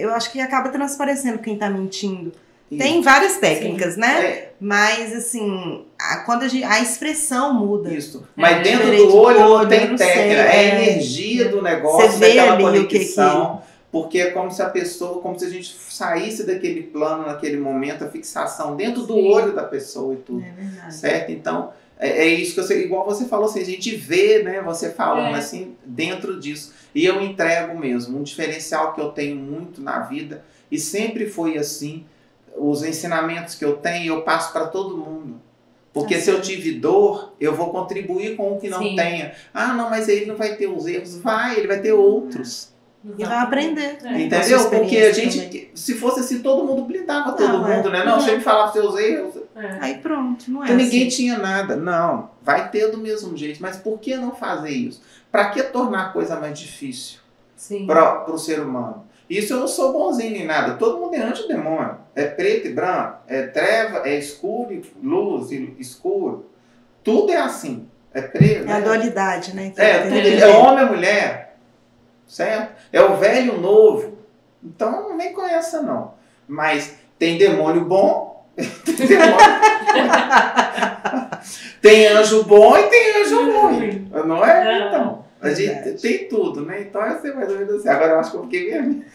eu acho que acaba transparecendo quem está mentindo. Isso. Tem várias técnicas, né? Mas, assim, quando a expressão muda. Isso. Mas dentro do olho não tem técnica. É a energia do negócio, daquela conexão. Porque é como se a pessoa, como se a gente saísse daquele plano, naquele momento, a fixação dentro do olho da pessoa e tudo. É verdade. Certo? Então, é isso que igual você falou assim, a gente vê, né, você falando assim, dentro disso. E eu entrego mesmo. Um diferencial que eu tenho muito na vida, e sempre foi assim, os ensinamentos que eu tenho, eu passo para todo mundo. Porque se eu tive dor, eu vou contribuir com o que não tenha. Ah, não, mas ele não vai ter os erros. Ele vai ter outros. E vai aprender. Entendeu? Porque a gente, se fosse assim, todo mundo blindava todo mundo, né? Não, sempre falava seus erros. Aí pronto, não é então, assim. Ninguém tinha nada. Não, vai ter do mesmo jeito. Mas por que não fazer isso? Para que tornar a coisa mais difícil para o ser humano? Isso eu não sou bonzinho nem nada. Todo mundo é anti-demônio. É preto e branco, é treva, é escuro e luz e escuro. Tudo é assim. É preto. É a dualidade, né? Tudo é homem e mulher. Certo? É o velho e o novo. Então não vem com essa não. Mas tem demônio bom, tem anjo bom e tem anjo ruim. Não é? Então, a gente tem tudo, né? Então é assim, mais ou menos assim. Agora eu acho que eu fiquei mesmo.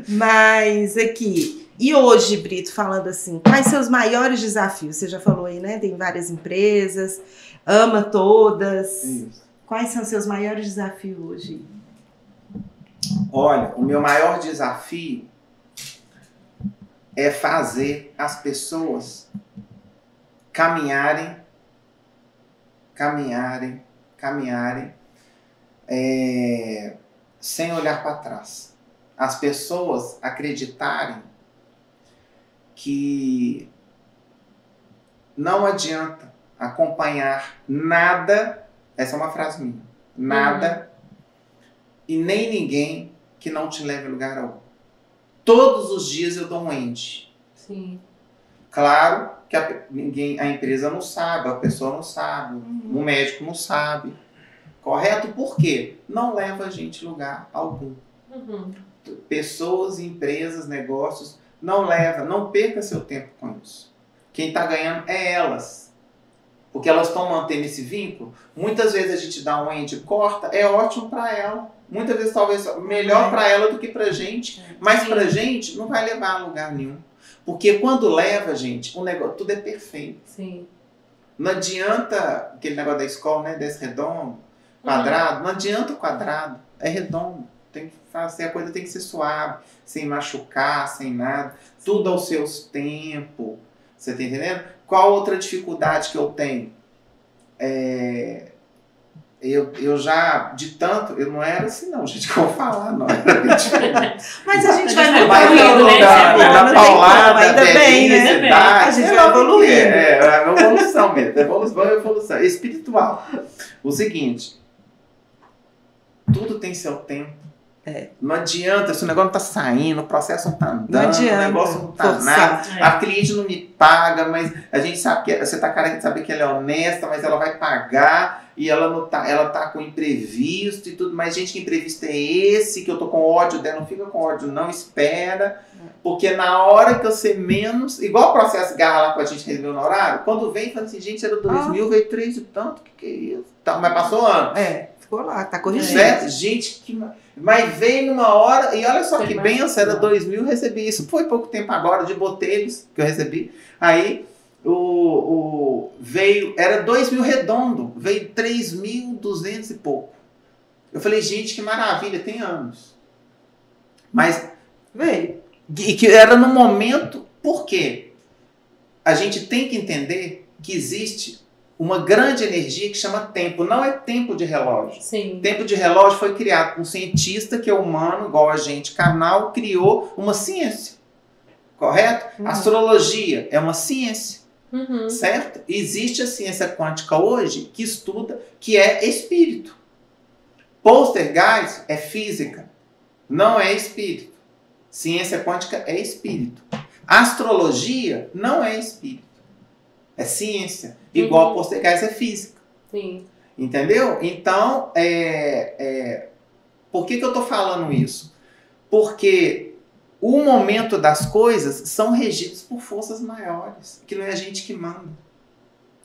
Mas aqui, e hoje, Brito, falando assim, quais seus maiores desafios? Você já falou aí, né? Tem várias empresas, ama todas. Isso. Quais são seus maiores desafios hoje? Olha, o meu maior desafio é fazer as pessoas caminharem sem olhar para trás. As pessoas acreditarem que não adianta acompanhar nada, essa é uma frase minha, nada e nem ninguém que não te leve a lugar algum. Todos os dias eu dou um end. Sim. Claro que a empresa não sabe, a pessoa não sabe, o médico não sabe. Correto? Por quê? Não leva a gente a lugar algum. Pessoas, empresas, negócios, não perca seu tempo com isso. Quem está ganhando é elas. Porque elas estão mantendo esse vínculo. Muitas vezes a gente dá um end, corta, é ótimo para ela. Muitas vezes talvez melhor para ela do que para a gente. Mas para a gente não vai levar a lugar nenhum. Porque quando leva, gente, o negócio, tudo é perfeito. Sim. Não adianta aquele negócio da escola, né? Desse redondo, quadrado. Não adianta o quadrado. É redondo. Tem que fazer, a coisa tem que ser suave, sem machucar, sem nada. Tudo aos seus tempos. Você tá entendendo? Qual outra dificuldade que eu tenho? Eu já, de tanto, eu não era assim não, gente, que eu vou falar, não era bem diferente. Mas a gente vai evoluindo, evoluindo, né? não tem como, ainda bem, né? Idade, A gente vai evoluindo. É uma evolução mesmo, evolução espiritual. O seguinte, tudo tem seu tempo. Não adianta, se o negócio não tá saindo, o processo não tá andando, o negócio não tá nada, a cliente não me paga, mas a gente sabe que você tá carente de saber que ela é honesta, mas ela vai pagar e ela tá com imprevisto e tudo, mas gente, que imprevisto é esse, que eu tô com ódio dela, não fica com ódio, não, espera, porque na hora que eu ser menos, igual o processo garra lá pra gente receber no horário, quando vem, fala assim, gente, era 2.000, veio 3 e tanto, que é isso? Tá, mas passou ano. Ficou lá, tá corrigindo. Certo? Gente, mas veio numa hora, e olha só que benção, era 2.000, eu recebi isso. Foi pouco tempo agora, de botelhos, que eu recebi. Aí, veio, era 2.000 redondo, veio 3.200 e pouco. Eu falei, gente, que maravilha, tem anos. Mas, veio. E que era no momento, por quê? A gente tem que entender que existe uma grande energia que chama tempo. Não é tempo de relógio. Sim. Tempo de relógio foi criado por um cientista que é humano, igual a gente, carnal, criou uma ciência. Correto? Astrologia é uma ciência. Certo? Existe a ciência quântica hoje que estuda, que é espírito. Poltergeist é física, não é espírito. Ciência quântica é espírito. Astrologia não é espírito. É ciência. Igual poltergeist é física. Sim. Entendeu? Então, por que eu estou falando isso? Porque o momento das coisas são regidos por forças maiores, que não é a gente que manda.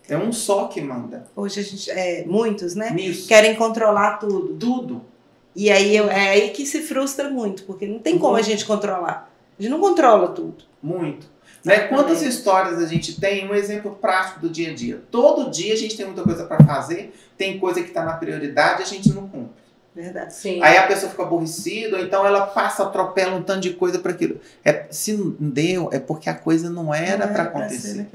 É um só que manda. Hoje a gente, muitos, né? Isso. Querem controlar tudo. Tudo. E aí é aí que se frustra muito, porque não tem como a gente controlar. A gente não controla tudo. Muito. Né? Quantas histórias a gente tem? Um exemplo prático do dia a dia. Todo dia a gente tem muita coisa para fazer, tem coisa que está na prioridade e a gente não cumpre. Verdade. Sim. Aí a pessoa fica aborrecida, ou então ela passa, atropela um tanto de coisa para aquilo. Se não deu, é porque a coisa não era para acontecer.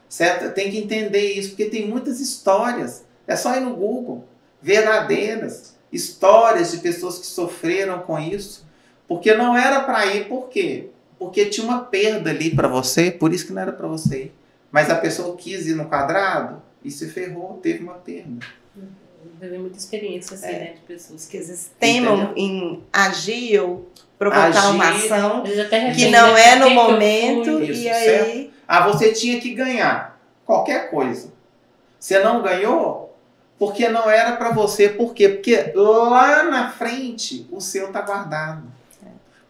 Certo? Tem que entender isso, porque tem muitas histórias. É só ir no Google, verdadeiras histórias de pessoas que sofreram com isso, porque não era para ir. Por quê? Porque tinha uma perda ali para você, por isso que não era para você ir. Mas a pessoa quis ir no quadrado e se ferrou, teve uma perda. Eu vi muita experiência assim, né, de pessoas que às vezes temam em agir ou provocar uma ação que que não é no momento, isso, e aí... você tinha que ganhar qualquer coisa. Você não ganhou porque não era para você. Por quê? Porque lá na frente o seu está guardado.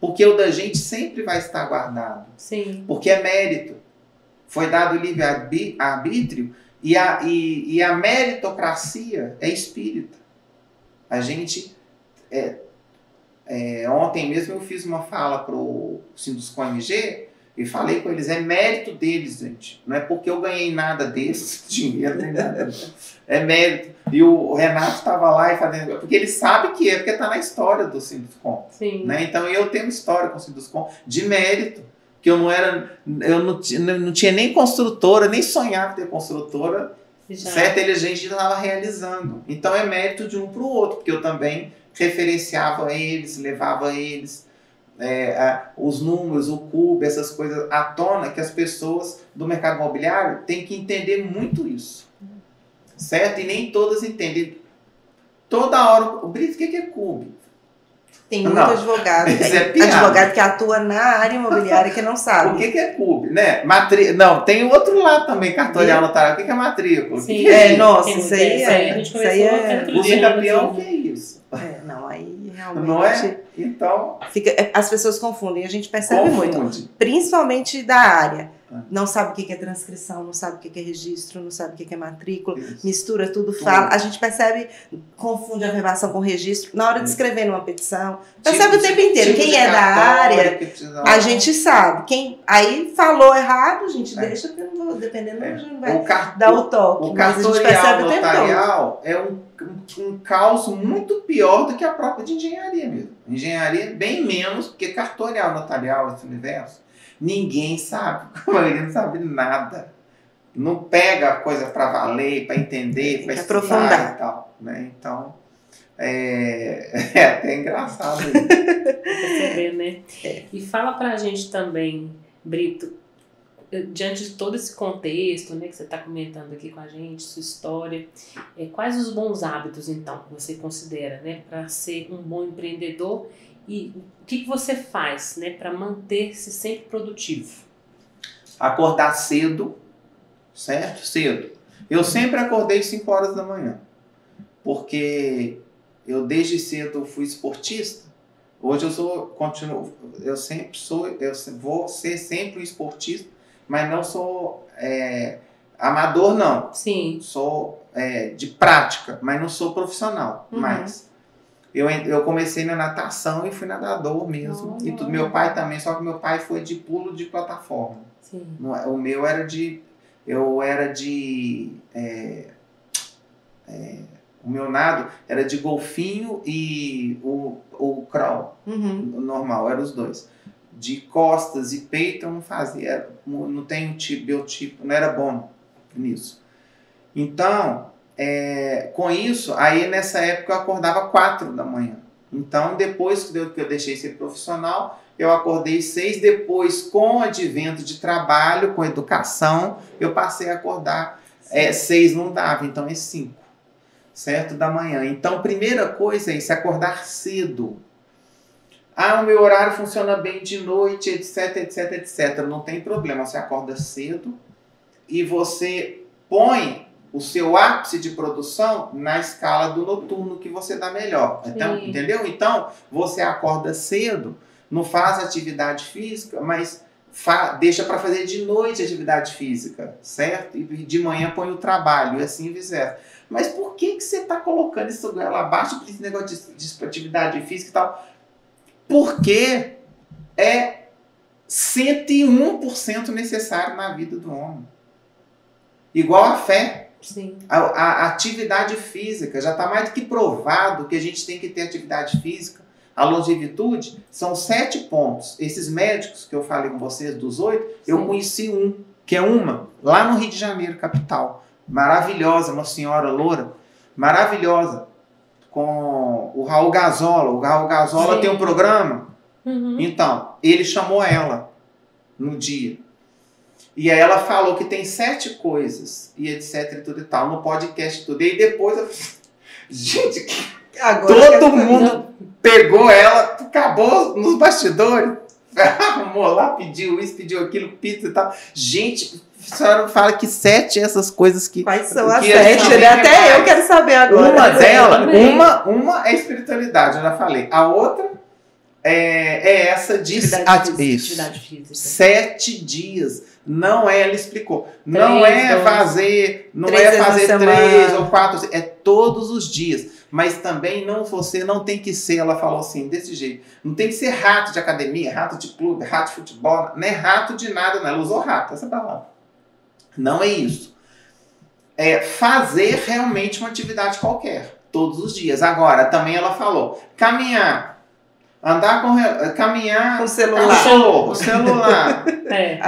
Porque o da gente sempre vai estar guardado. Sim. Porque é mérito. Foi dado livre-arbítrio e a meritocracia é espírita. A gente... ontem mesmo eu fiz uma fala para o Sinduscom MG e falei com eles, é mérito deles, gente. Não é porque eu ganhei nada deles, dinheiro nem nada. É mérito. E o Renato estava lá e fazendo... Porque ele sabe que porque está na história do Sinduscom. Sim. Né? Então eu tenho história com o Sinduscom de mérito. Que eu não tinha nem construtora, nem sonhava ter construtora. Certo? A gente estava realizando. Então é mérito de um para o outro, porque eu também referenciava eles, levava eles, os números, o cubo, essas coisas à tona, que as pessoas do mercado imobiliário têm que entender muito isso. Certo? E nem todas entendem. Toda hora, o Brito, o que é cubo? Tem muito advogado. Advogado que atua na área imobiliária que não sabe. O que é CUB, né? Não, tem outro lá também, cartorial notarial. O que é matrícula? Sim, nossa, isso aí é... Você campeão, o que é isso? Não, aí realmente... Não é? Então... As pessoas confundem, a gente percebe muito. Principalmente da área. Não sabe o que é transcrição, não sabe o que é registro, não sabe o que é matrícula, mistura tudo, fala. A gente percebe, confunde a verbação com registro. Na hora de escrever numa petição, percebe o tempo inteiro. Quem é da área, a gente sabe. Quem aí falou errado, a gente deixa, dependendo, a gente vai dar o toque. O cartorial notarial é um caos muito pior do que a própria de engenharia mesmo. Engenharia bem menos, porque cartorial notarial, esse universo, Ninguém sabe, a maioria não sabe nada. Não pega a coisa para valer, para entender, para aprofundar e tal, né? Então, é até engraçado isso. Perceber, né? E fala pra gente também, Brito, diante de todo esse contexto, né, que você está comentando aqui com a gente, sua história, quais os bons hábitos, então, que você considera, né, para ser um bom empreendedor e o que você faz, né, para manter-se sempre produtivo? Acordar cedo, certo? Cedo. Eu sempre acordei 5 horas da manhã, porque eu desde cedo fui esportista. Hoje eu vou ser sempre um esportista, mas não sou amador, não. Sim. Sou de prática, mas não sou profissional. Mas eu comecei na natação e fui nadador mesmo. E tudo. Meu pai também, só que meu pai foi de pulo de plataforma. Sim. O meu era o meu nado era de golfinho e o crawl, normal, eram os dois. De costas e peito eu não fazia, não tenho biotipo, não era bom nisso. Então, com isso, aí nessa época eu acordava 4 da manhã. Então, depois que eu deixei ser profissional, eu acordei 6, depois com o advento de trabalho, com educação, eu passei a acordar 6 não dava, então é 5, certo? Da manhã. Então, primeira coisa é isso, acordar cedo. O meu horário funciona bem de noite, etc, etc, etc. Não tem problema, você acorda cedo e você põe o seu ápice de produção na escala do noturno que você dá melhor. Então, entendeu? Então, você acorda cedo, não faz atividade física, mas deixa para fazer de noite atividade física, certo? E de manhã põe o trabalho, e assim vice-versa. Mas por que você está colocando isso lá abaixo, esse negócio de atividade física e tal? Porque é 101% necessário na vida do homem. Igual a fé. Sim. A atividade física, já está mais do que provado que a gente tem que ter atividade física. A longevitude são 7 pontos. Esses médicos que eu falei com vocês, dos 8, eu conheci um, que é uma, lá no Rio de Janeiro, capital. Maravilhosa, uma senhora loura, maravilhosa, com o Raul Gazola. O Raul Gazola tem um programa. Então, ele chamou ela no dia. E aí ela falou que tem 7 coisas, e etc, e tudo e tal, no podcast tudo. E depois, gente, todo mundo pegou ela, acabou nos bastidores, arrumou lá, pediu isso, pediu aquilo, pizza e tal. Gente, a senhora fala que 7 essas coisas que... Quais são as 7, né? Até eu quero saber agora. Uma delas, uma é espiritualidade, eu já falei. A outra é essa de... Atividade física. 7 dias. Não ela explicou. Não é fazer 3 ou 4, é todos os dias. Mas também você não tem que ser, ela falou assim, desse jeito. Não tem que ser rato de academia, rato de clube, rato de futebol, não é rato de nada, não. Ela usou rato, essa palavra. Não é isso. É fazer realmente uma atividade qualquer, todos os dias. Agora, também ela falou, caminhar. Caminhar com o celular. Cachorro, celular.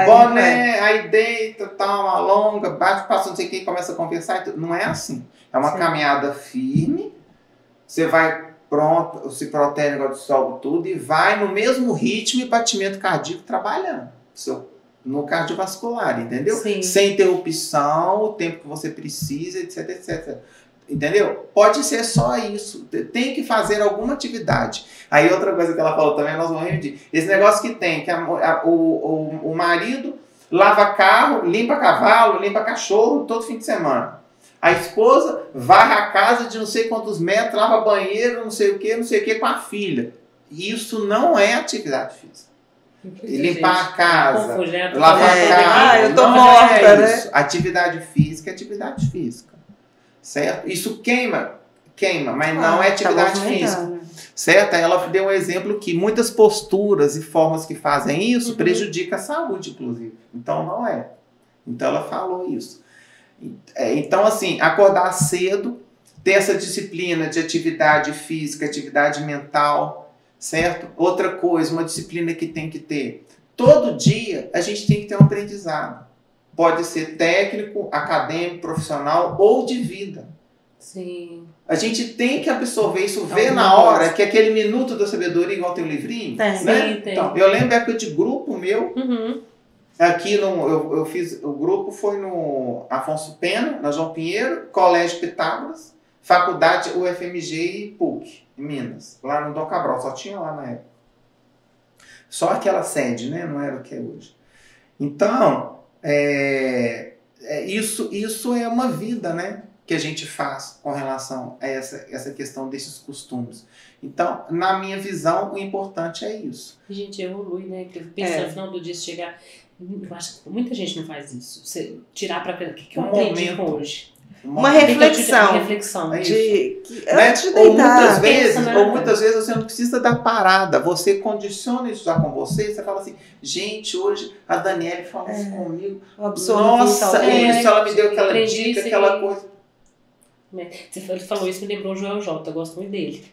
Boné, aí deita, tal, alonga, bate, passa não sei o que, começa a conversar. Não é assim. É uma caminhada firme. Você vai pronto, se protege, negócio de sol, tudo, e vai no mesmo ritmo e batimento cardíaco trabalhando. No cardiovascular, entendeu? Sim. Sem interrupção, o tempo que você precisa, etc, etc. Entendeu? Pode ser só isso. Tem que fazer alguma atividade. Aí outra coisa que ela falou também, nós vamos repetir. Esse negócio que tem, que o marido lava carro, limpa cavalo, limpa cachorro todo fim de semana. A esposa varre a casa de não sei quantos metros, lava banheiro, não sei o que com a filha. Isso não é atividade física. Limpar a casa, lavar carro. Eu tô morta, né? Atividade física é atividade física. Certo? Isso queima, mas não é atividade física. Certo? Aí ela deu um exemplo que muitas posturas e formas que fazem isso prejudicam a saúde, inclusive. Então, não é. Então, ela falou isso. Então, assim, acordar cedo, ter essa disciplina de atividade física, atividade mental, certo? Outra coisa, uma disciplina que tem que ter, todo dia a gente tem que ter um aprendizado. Pode ser técnico, acadêmico, profissional ou de vida. Sim. A gente tem que absorver isso, ver na hora que aquele minuto da sabedoria, igual tem um livrinho, Tem. né? Sim, tem. Então, eu lembro da época de grupo meu, Uhum. aqui eu fiz, o grupo foi no Afonso Pena, na João Pinheiro, Colégio Pitágoras, Faculdade UFMG e PUC, em Minas, lá no Dom Cabral, só tinha lá na época. Só aquela sede, né? Não era o que é hoje. Então, isso é uma vida, né? Que a gente faz com relação a essa questão desses costumes. Então, na minha visão, o importante é isso. A gente evolui, né? Pensando no final do dia, chegar... Eu acho que muita gente não faz isso. Você tirar para o que eu aprendi hoje. Uma reflexão. Uma reflexão. É De, né? antes de Ou deitar. muitas vezes você não precisa dar parada. Você condiciona isso já com você. Você fala assim, gente, hoje a Daniele falou isso comigo. Nossa, isso, ela me deu aquela dica, aquela coisa. Você falou isso, me lembrou o Joel J, eu gosto muito dele.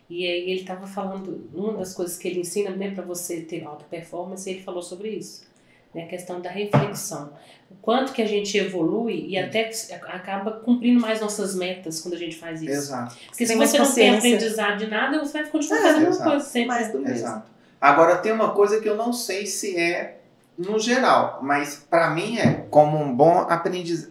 E aí ele estava falando, uma das coisas que ele ensina, né, para você ter alta performance, ele falou sobre isso. Né, a questão da reflexão. O quanto que a gente evolui e até acaba cumprindo mais nossas metas quando a gente faz isso. Exato. Porque se você não tem aprendizado de nada, você vai continuar fazendo a mesma coisa sempre. Mais do mesmo. Exato. Agora tem uma coisa que eu não sei se é no geral, mas para mim é como um bom aprendiz.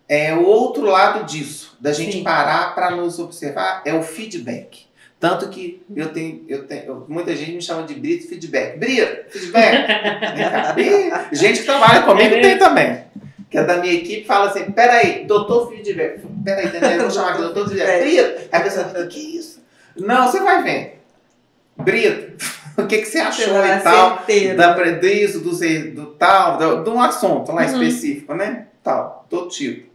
É o outro lado disso, da gente Sim. parar para nos observar, é o feedback. Tanto que eu tenho muita gente me chama de Brito Feedback. Brito, feedback. E gente que trabalha comigo tem também. Que é da minha equipe, fala assim, peraí, doutor Feedback. Peraí, Daniel, eu vou chamar aqui doutor Feedback. Brito. Aí a pessoa fala, que isso? Não, você vai ver. Brito, o que você achou e tal? Disso, do tal, de um assunto lá específico, né? Tal, todo tipo.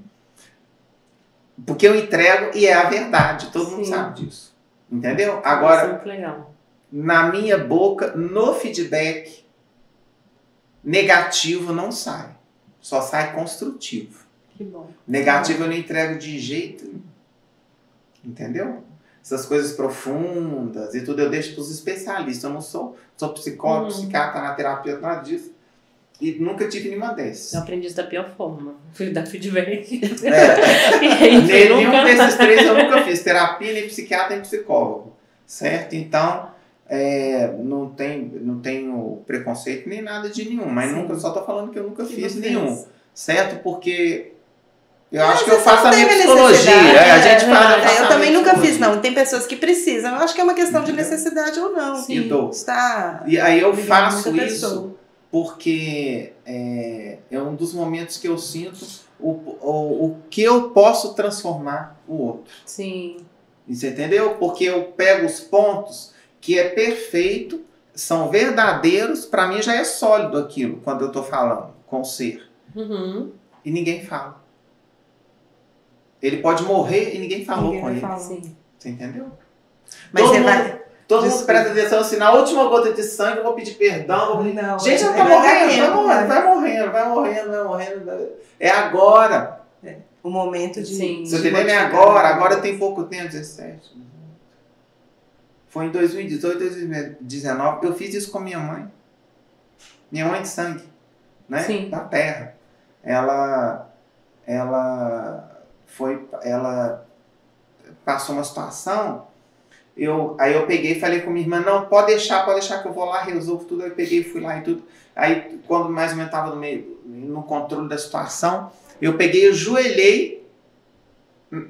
Porque eu entrego e é a verdade, todo mundo sabe disso. Entendeu? Agora, muito legal. Na minha boca, no feedback, negativo não sai. Só sai construtivo. Que bom. Negativo eu não entrego de jeito nenhum. Entendeu? Essas coisas profundas e tudo eu deixo para os especialistas. Eu não sou psicólogo, psiquiatra, na terapia, nada disso. E nunca tive nenhuma dessas. Eu aprendi isso da pior forma. Fui dar feedback. Nenhum desses três eu nunca fiz. Terapia, nem psiquiatra, nem psicólogo. Certo? Então, não tenho preconceito nem nada de nenhum. Mas nunca, só tô falando que eu nunca fiz nenhum. Certo? Porque eu acho que eu faço a minha psicologia. A gente faz eu também nunca fiz, não. Tem pessoas que precisam. Eu acho que é uma questão de necessidade ou não. Sim. E aí eu faço isso porque é um dos momentos que eu sinto o que eu posso transformar o outro. Sim. Você entendeu? Porque eu pego os pontos que é perfeito, são verdadeiros, para mim já é sólido aquilo, quando eu estou falando com o ser. E ninguém fala. Ele pode morrer e ninguém falou com ele. Sim. Você entendeu? Mas todo mundo presta atenção, assim, na última gota de sangue eu vou pedir perdão. Não, gente, ela tá morrendo, vai morrendo. É agora. O momento de... Sim. Você entendeu? É agora tem pouco tempo, 17. Foi em 2018, 2019, eu fiz isso com a minha mãe. Minha mãe de sangue, né? Sim. Da terra. Ela passou uma situação, aí eu peguei e falei com minha irmã, não, pode deixar que eu vou lá, resolvo tudo. Aí eu peguei e fui lá e tudo. Aí quando mais ou menos estava no controle da situação, eu peguei, ajoelhei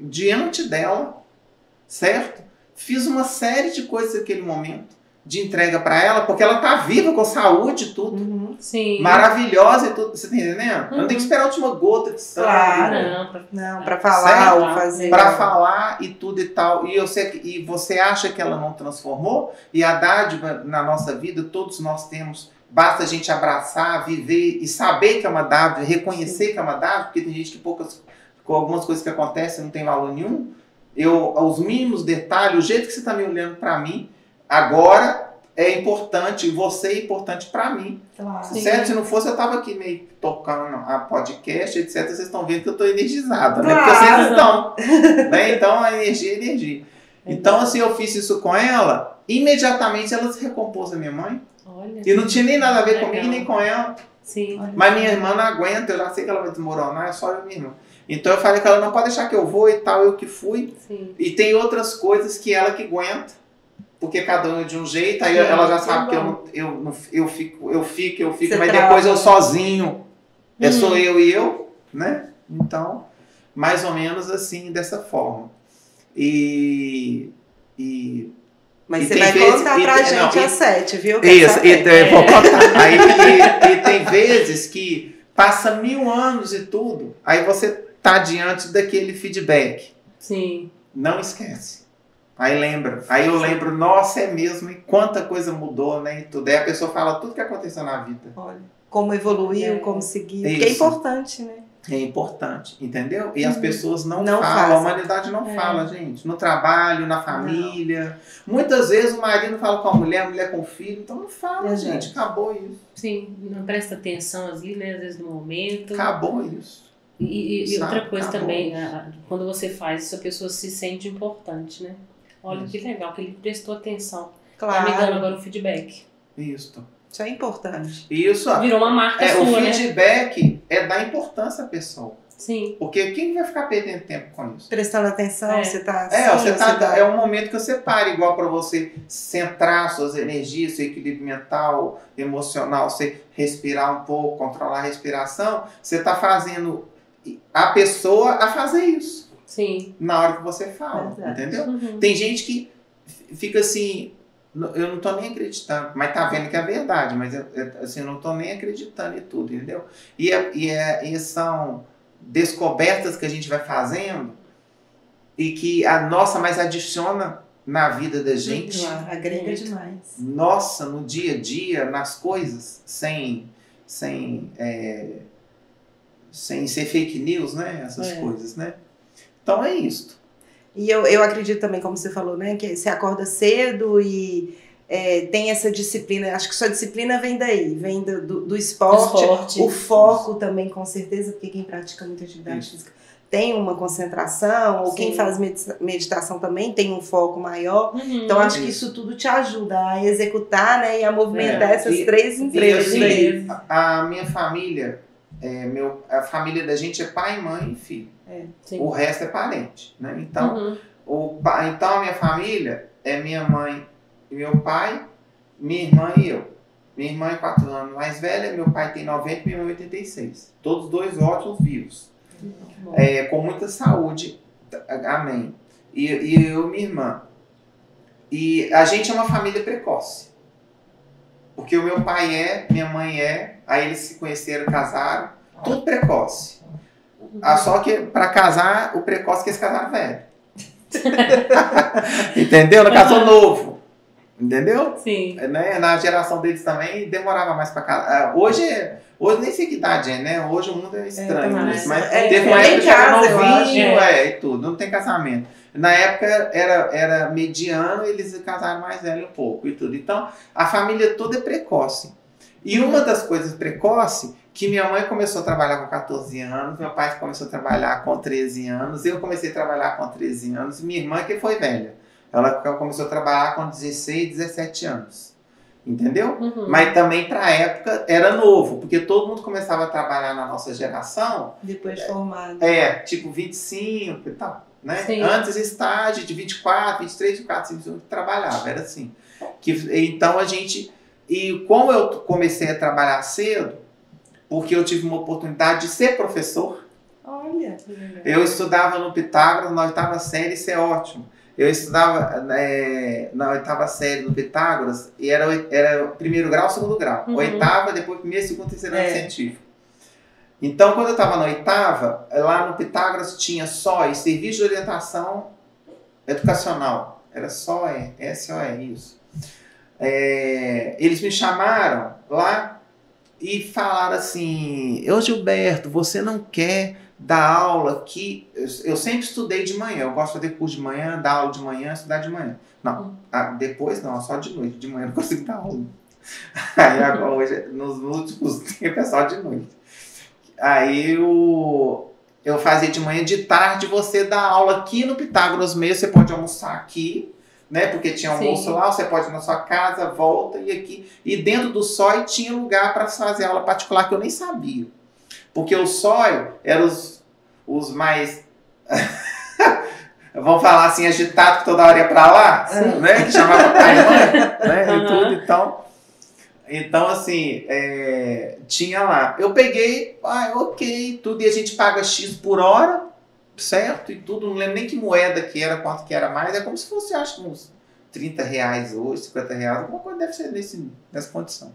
diante dela, certo? Fiz uma série de coisas naquele momento, de entrega para ela, porque ela tá viva, com saúde e tudo. Sim. Maravilhosa e tudo, você tá entendendo? Eu não tenho que esperar a última gota de sangue. Claro. Não, para falar ou fazer. Para falar e tudo e tal. E você acha que ela não transformou? E a dádiva na nossa vida, todos nós temos. Basta a gente abraçar, viver e saber que é uma dádiva, reconhecer que é uma dádiva, porque tem gente que com algumas coisas que acontecem não tem valor nenhum. Os mínimos detalhes, o jeito que você está me olhando para mim, agora é importante, você é importante para mim. Claro. Certo? Se não fosse, eu estava aqui meio tocando a podcast, etc. Vocês estão vendo que eu estou energizado, né? Claro. Porque vocês estão. Né? Então, a energia é energia. Então, assim, eu fiz isso com ela, imediatamente ela se recompôs a minha mãe. Olha. E não tinha nem nada a ver comigo, nem com ela. Sim. Mas minha irmã não aguenta, eu já sei que ela vai desmoronar, é só eu minha irmã. Então eu falei que ela não pode deixar que eu vou e tal, eu que fui. Sim. E tem outras coisas que ela que aguenta, porque cada um é de um jeito, aí ela já sabe que eu fico, Você mas trava. depois eu sozinho, sou eu e eu, né? Então, mais ou menos assim, dessa forma. Mas E você tem vai vezes- contar e pra tem- gente não, e- às 7, viu? Isso, eu vou É. contar. Aí, e tem vezes que passa 1000 anos e tudo, aí você tá diante daquele feedback. Sim. Não esquece. Aí lembra. Aí eu lembro, nossa, é mesmo, e quanta coisa mudou, né? E tudo. Aí a pessoa fala tudo que aconteceu na vida. Olha, como evoluiu, É. como seguiu. Isso. Que é importante, né? É importante, entendeu? E as pessoas não Não falam, a fazem. humanidade não É. fala, gente. No trabalho, na família. Muitas vezes o marido fala com a mulher com o filho, então não fala, É, gente. gente. Acabou isso. Sim. Não presta atenção ali, né? Às vezes no momento. Acabou isso. E Sabe, outra coisa acabou. também, quando você faz isso, a pessoa se sente importante, né? Olha que legal, que ele prestou atenção. Tá me dando Claro. agora o feedback. Isso. Isso é importante. Isso, ó. Virou uma marca O sua, né? feedback é dar importância à pessoa. Sim. Porque quem vai ficar perdendo tempo com isso? Prestando atenção, É. você tá É, assim, você tá, é um momento que você para, igual para você centrar suas energias, seu equilíbrio mental, emocional, você respirar um pouco, controlar a respiração, você tá fazendo a pessoa a fazer isso Sim. na hora que você fala, Verdade. entendeu? Uhum. Tem gente que fica assim, eu não tô nem acreditando, mas tá vendo que é verdade, mas assim, eu não tô nem acreditando em tudo, entendeu? E são descobertas que a gente vai fazendo e que a nossa mais adiciona na vida da gente. Claro, agrega Muito. demais. Nossa, no dia a dia, nas coisas, sem ser fake news, né? Essas É. coisas, né? Então é isso. E eu acredito também, como você falou, né? Que você acorda cedo e tem essa disciplina. Acho que sua disciplina vem daí, vem do esporte. Esporte. O foco também, com certeza, porque quem pratica muita atividade Isso. física tem uma concentração, ou Sim. quem faz meditação também tem um foco maior. Uhum. Então, acho que Isso. isso tudo te ajuda a executar, né? E a movimentar É. essas E- três E empresas. assim, aí. a minha família, a família da gente é pai, mãe e filho. Sim. O resto é parente, né? Então, Uhum. então a minha família é minha mãe e meu pai, minha irmã e eu. Minha irmã é 4 anos mais velha, meu pai tem 90 e minha mãe 86. Todos dois ótimos, vivos. Muito bom. Com muita saúde, amém. E eu, minha irmã. E a gente é uma família precoce. Porque o meu pai minha mãe aí eles se conheceram, casaram, tudo precoce. Só que para casar, o precoce que eles casaram velho. Entendeu? Não casou novo. Entendeu? Sim. Né? Na geração deles também demorava mais para casar. Hoje nem sei que idade é, né? Hoje o mundo é estranho. também. Né? Mas É, teve uma nem época que era casa, eu novinho, acho. e tudo. Não tem casamento. Na época era mediano, eles casaram mais velho um pouco e tudo. Então, a família toda é precoce. E uma das coisas precoce, que minha mãe começou a trabalhar com 14 anos, meu pai começou a trabalhar com 13 anos, eu comecei a trabalhar com 13 anos, minha irmã que foi velha. Ela começou a trabalhar com 16, 17 anos. Entendeu? Uhum. Mas também para a época era novo, porque todo mundo começava a trabalhar na nossa geração, Depois de formado. tipo 25 e tal. Né? Sim. Antes estágio de 24, 23, 24, 25 trabalhava, era assim. Então a gente... E como eu comecei a trabalhar cedo, porque eu tive uma oportunidade de ser professor, Olha. eu estudava no Pitágoras na 8ª série, isso é ótimo. Eu estudava na 8ª série no Pitágoras e era primeiro grau, segundo grau. Uhum. 8ª, depois primeiro, segundo, terceiro ano É. científico. Então, quando eu estava na 8ª, lá no Pitágoras tinha SOE, Serviço de Orientação Educacional. Era SOE, SOE, isso. Eles me chamaram lá e falaram assim: ô Gilberto, você não quer dar aula aqui? Eu sempre estudei de manhã, eu gosto de fazer curso de manhã, dar aula de manhã, estudar de manhã. Não, depois não, só de noite. De manhã eu não consigo dar aula. Aí agora, hoje, nos últimos tempos é só de noite. Aí eu fazia de manhã, de tarde você dá aula aqui no Pitágoras mesmo, você pode almoçar aqui, né? Porque tinha almoço lá, você pode ir na sua casa, volta e aqui. E dentro do SOI tinha lugar para fazer aula particular que eu nem sabia. Porque o SOI eram os mais, vamos falar assim, agitados que toda hora ia para lá, né? Que chamava pai e mãe, né? E tudo, então assim, tinha lá. Eu peguei, ok, tudo, e a gente paga X por hora, certo? E tudo, não lembro nem que moeda que era, quanto que era mais, é como se fosse, acho que uns R$30 hoje, R$50, alguma coisa deve ser nessa condição.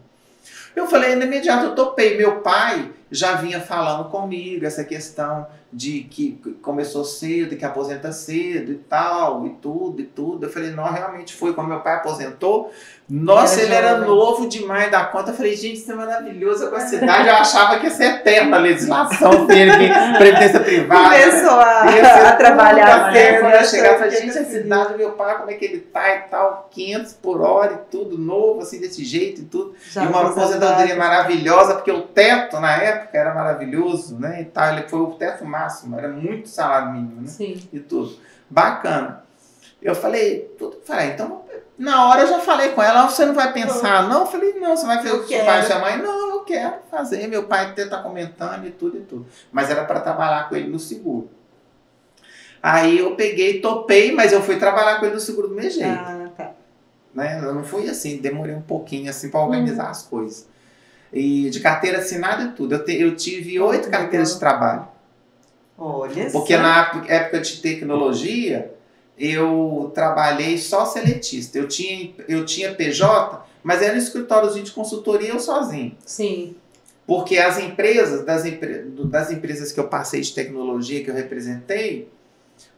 Eu falei, no imediato eu topei. Meu pai já vinha falando comigo essa questão de que começou cedo, que aposenta cedo e tal, e tudo. Eu falei, não, realmente foi quando meu pai aposentou. Nossa, ele era novo demais da conta. Eu falei, gente, isso é maravilhoso com a cidade. Eu achava que ia ser eterna a legislação dele, previdência privada. Começou a trabalhar cedo. Eu chegava e falei, gente, a cidade do meu pai, como é que ele tá e tal, 500 por hora e tudo, novo, assim, desse jeito e tudo. Já e uma aposentadoria maravilhosa, porque o teto, na época, era maravilhoso, né, e tal. Ele foi o teto máximo, era muito salário mínimo, né? Sim. E tudo. Bacana. Eu falei, então, na hora eu já falei com ela, você não vai pensar, não? Eu falei, não, você vai fazer o seu pai e sua mãe? Não, eu quero fazer, meu pai até tá comentando e tudo. Mas era para trabalhar com ele no seguro. Aí eu peguei, topei, mas eu fui trabalhar com ele no seguro do meu jeito. Tá. Né? Eu não fui assim, demorei um pouquinho assim para organizar as coisas. E de carteira assinada e tudo. Eu tive 8 carteiras de trabalho. Olha. Porque na época de tecnologia, eu trabalhei só seletista. Eu tinha PJ, mas era um escritóriozinho de consultoria eu sozinho. Sim. Porque as empresas, das empresas que eu passei de tecnologia, que eu representei,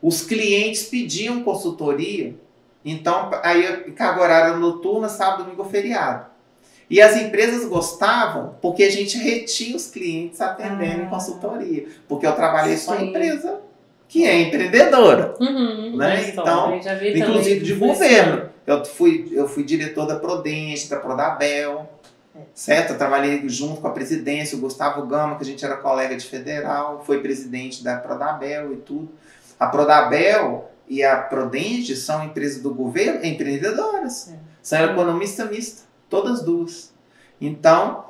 os clientes pediam consultoria. Então, aí carga horária noturna, sábado, domingo, feriado. E as empresas gostavam porque a gente retinha os clientes atendendo em consultoria. Porque eu trabalhei só em empresa que é empreendedora. Né? Então, inclusive de governo. Eu fui diretor da Prodente, da Prodabel. Certo? Eu trabalhei junto com a presidência, o Gustavo Gama, que a gente era colega de federal, foi presidente da Prodabel e tudo. A Prodabel e a Prodente são empresas do governo empreendedoras. São economista mista, todas duas. Então,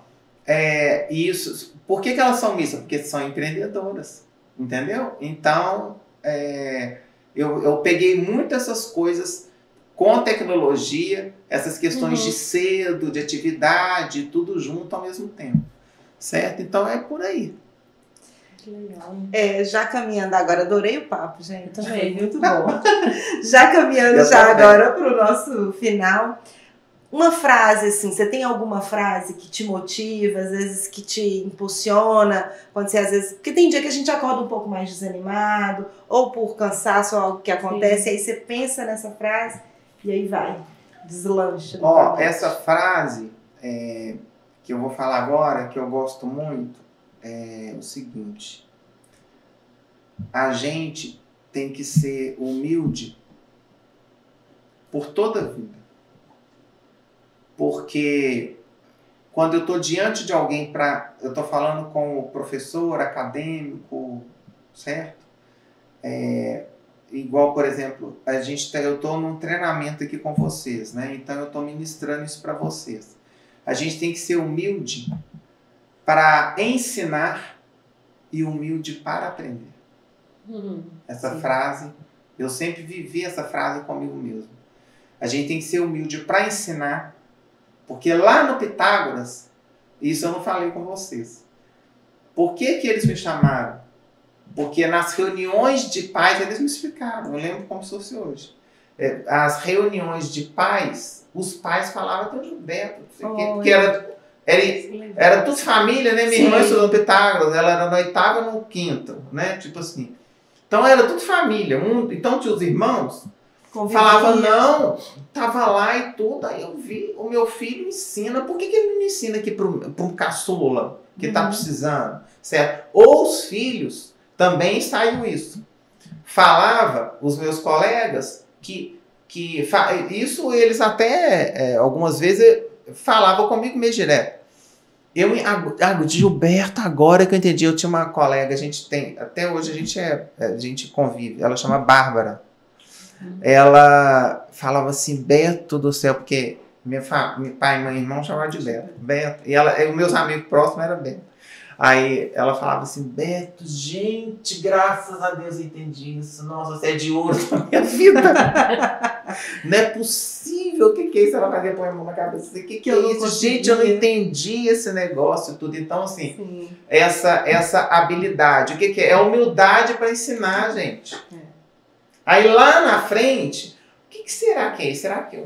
isso. Por que elas são mistas? Porque são empreendedoras. Entendeu? Então, eu peguei muito essas coisas com a tecnologia, essas questões de cedo, de atividade, tudo junto ao mesmo tempo. Certo? Então, é por aí. Que legal. Já caminhando agora, adorei o papo, gente. Eu também. Muito bom. Já caminhando agora para o nosso final. Uma frase, assim, você tem alguma frase que te motiva, às vezes que te impulsiona, quando você às vezes... Porque tem dia que a gente acorda um pouco mais desanimado, ou por cansaço, ou algo que acontece, aí você pensa nessa frase e aí vai, deslancha. Essa frase que eu vou falar agora, que eu gosto muito, é o seguinte: a gente tem que ser humilde por toda a vida. Porque quando eu estou diante de alguém, eu estou falando com o professor, acadêmico, certo? Igual, por exemplo, eu estou num treinamento aqui com vocês, né? Então eu estou ministrando isso para vocês. A gente tem que ser humilde para ensinar e humilde para aprender. Essa frase, eu sempre vivi essa frase comigo mesmo. A gente tem que ser humilde para ensinar, porque lá no Pitágoras, isso eu não falei com vocês. Por que eles me chamaram? Porque nas reuniões de pais, eles me explicaram, eu lembro como se fosse hoje. As reuniões de pais, os pais falavam até o Gilberto, porque era tudo família, né? Minha irmã estudou no Pitágoras, ela era no 8º e no 5º, né? Tipo assim. Então era tudo família. Então tinha os irmãos, falava, não, tava lá e tudo, aí eu vi, o meu filho ensina, por que ele não me ensina aqui para um caçula que está precisando, certo? Ou os filhos, também saiu isso. Falava, os meus colegas, que isso eles até, algumas vezes, falavam comigo meio direto. Gilberto, agora que eu entendi, eu tinha uma colega, até hoje a gente convive, ela chama Bárbara. Ela falava assim, Beto do céu, porque meu pai e meu irmão chamavam de Beto. E meus amigos próximos eram Beto. Aí ela falava assim, Beto, gente, graças a Deus eu entendi isso. Nossa, você é de ouro na minha vida. Não é possível. O que é isso? Ela fazia pôr a mão na cabeça. O que é isso? Gente, eu não entendi esse negócio tudo. Então, assim, essa habilidade. O que é? É humildade para ensinar, gente. Aí lá na frente, o que será que é isso? Será que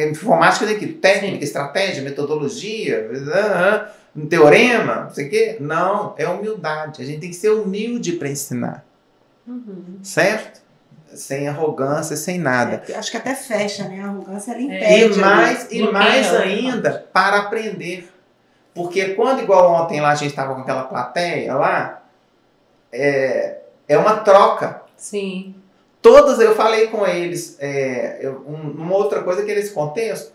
informática é aquilo? Técnica, estratégia, metodologia, um teorema, não sei o quê. Não, é humildade. A gente tem que ser humilde para ensinar. Certo? Sem arrogância, sem nada. Acho que até fecha, né? A arrogância, ela impede. E mais ainda, para aprender. Porque quando, igual ontem lá, a gente estava com aquela plateia lá, é uma troca. Sim. Eu falei com eles, uma outra coisa que nesse contexto,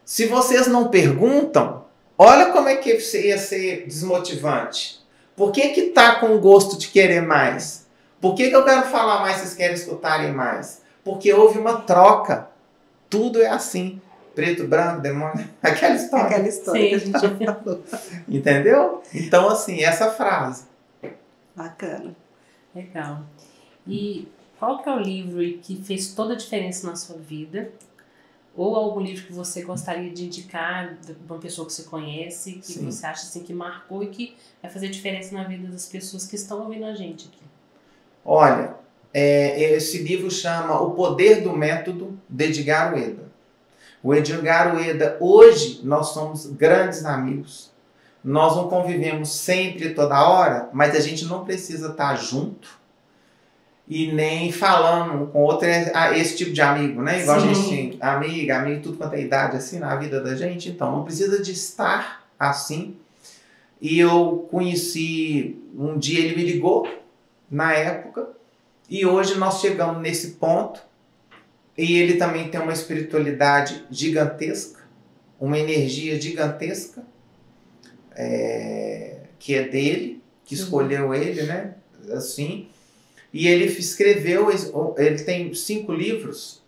se vocês não perguntam, olha como é que ia ser desmotivante. Por que tá com gosto de querer mais? Por que eu quero falar mais, vocês querem escutarem mais? Porque houve uma troca. Tudo é assim. Preto, branco, demônio. Aquela história. Aquela história que a gente já falou. Entendeu? Então, assim, essa frase. Bacana. Legal. E qual que é o livro que fez toda a diferença na sua vida? Ou algum livro que você gostaria de indicar de uma pessoa que você conhece, que você acha assim, que marcou e que vai fazer diferença na vida das pessoas que estão ouvindo a gente aqui? Olha, esse livro chama O Poder do Método, de Edgar Ueda. O Edgar Ueda, hoje nós somos grandes amigos. Nós não convivemos sempre, toda hora, mas a gente não precisa estar junto e nem falando com outro, esse tipo de amigo, né? Igual a gente, amigo, tudo quanto é idade, assim, na vida da gente. Então, não precisa de estar assim. E eu conheci, um dia ele me ligou, na época, e hoje nós chegamos nesse ponto, e ele também tem uma espiritualidade gigantesca, uma energia gigantesca, que é dele, que escolheu ele, né? Assim. E ele escreveu, ele tem 5 livros.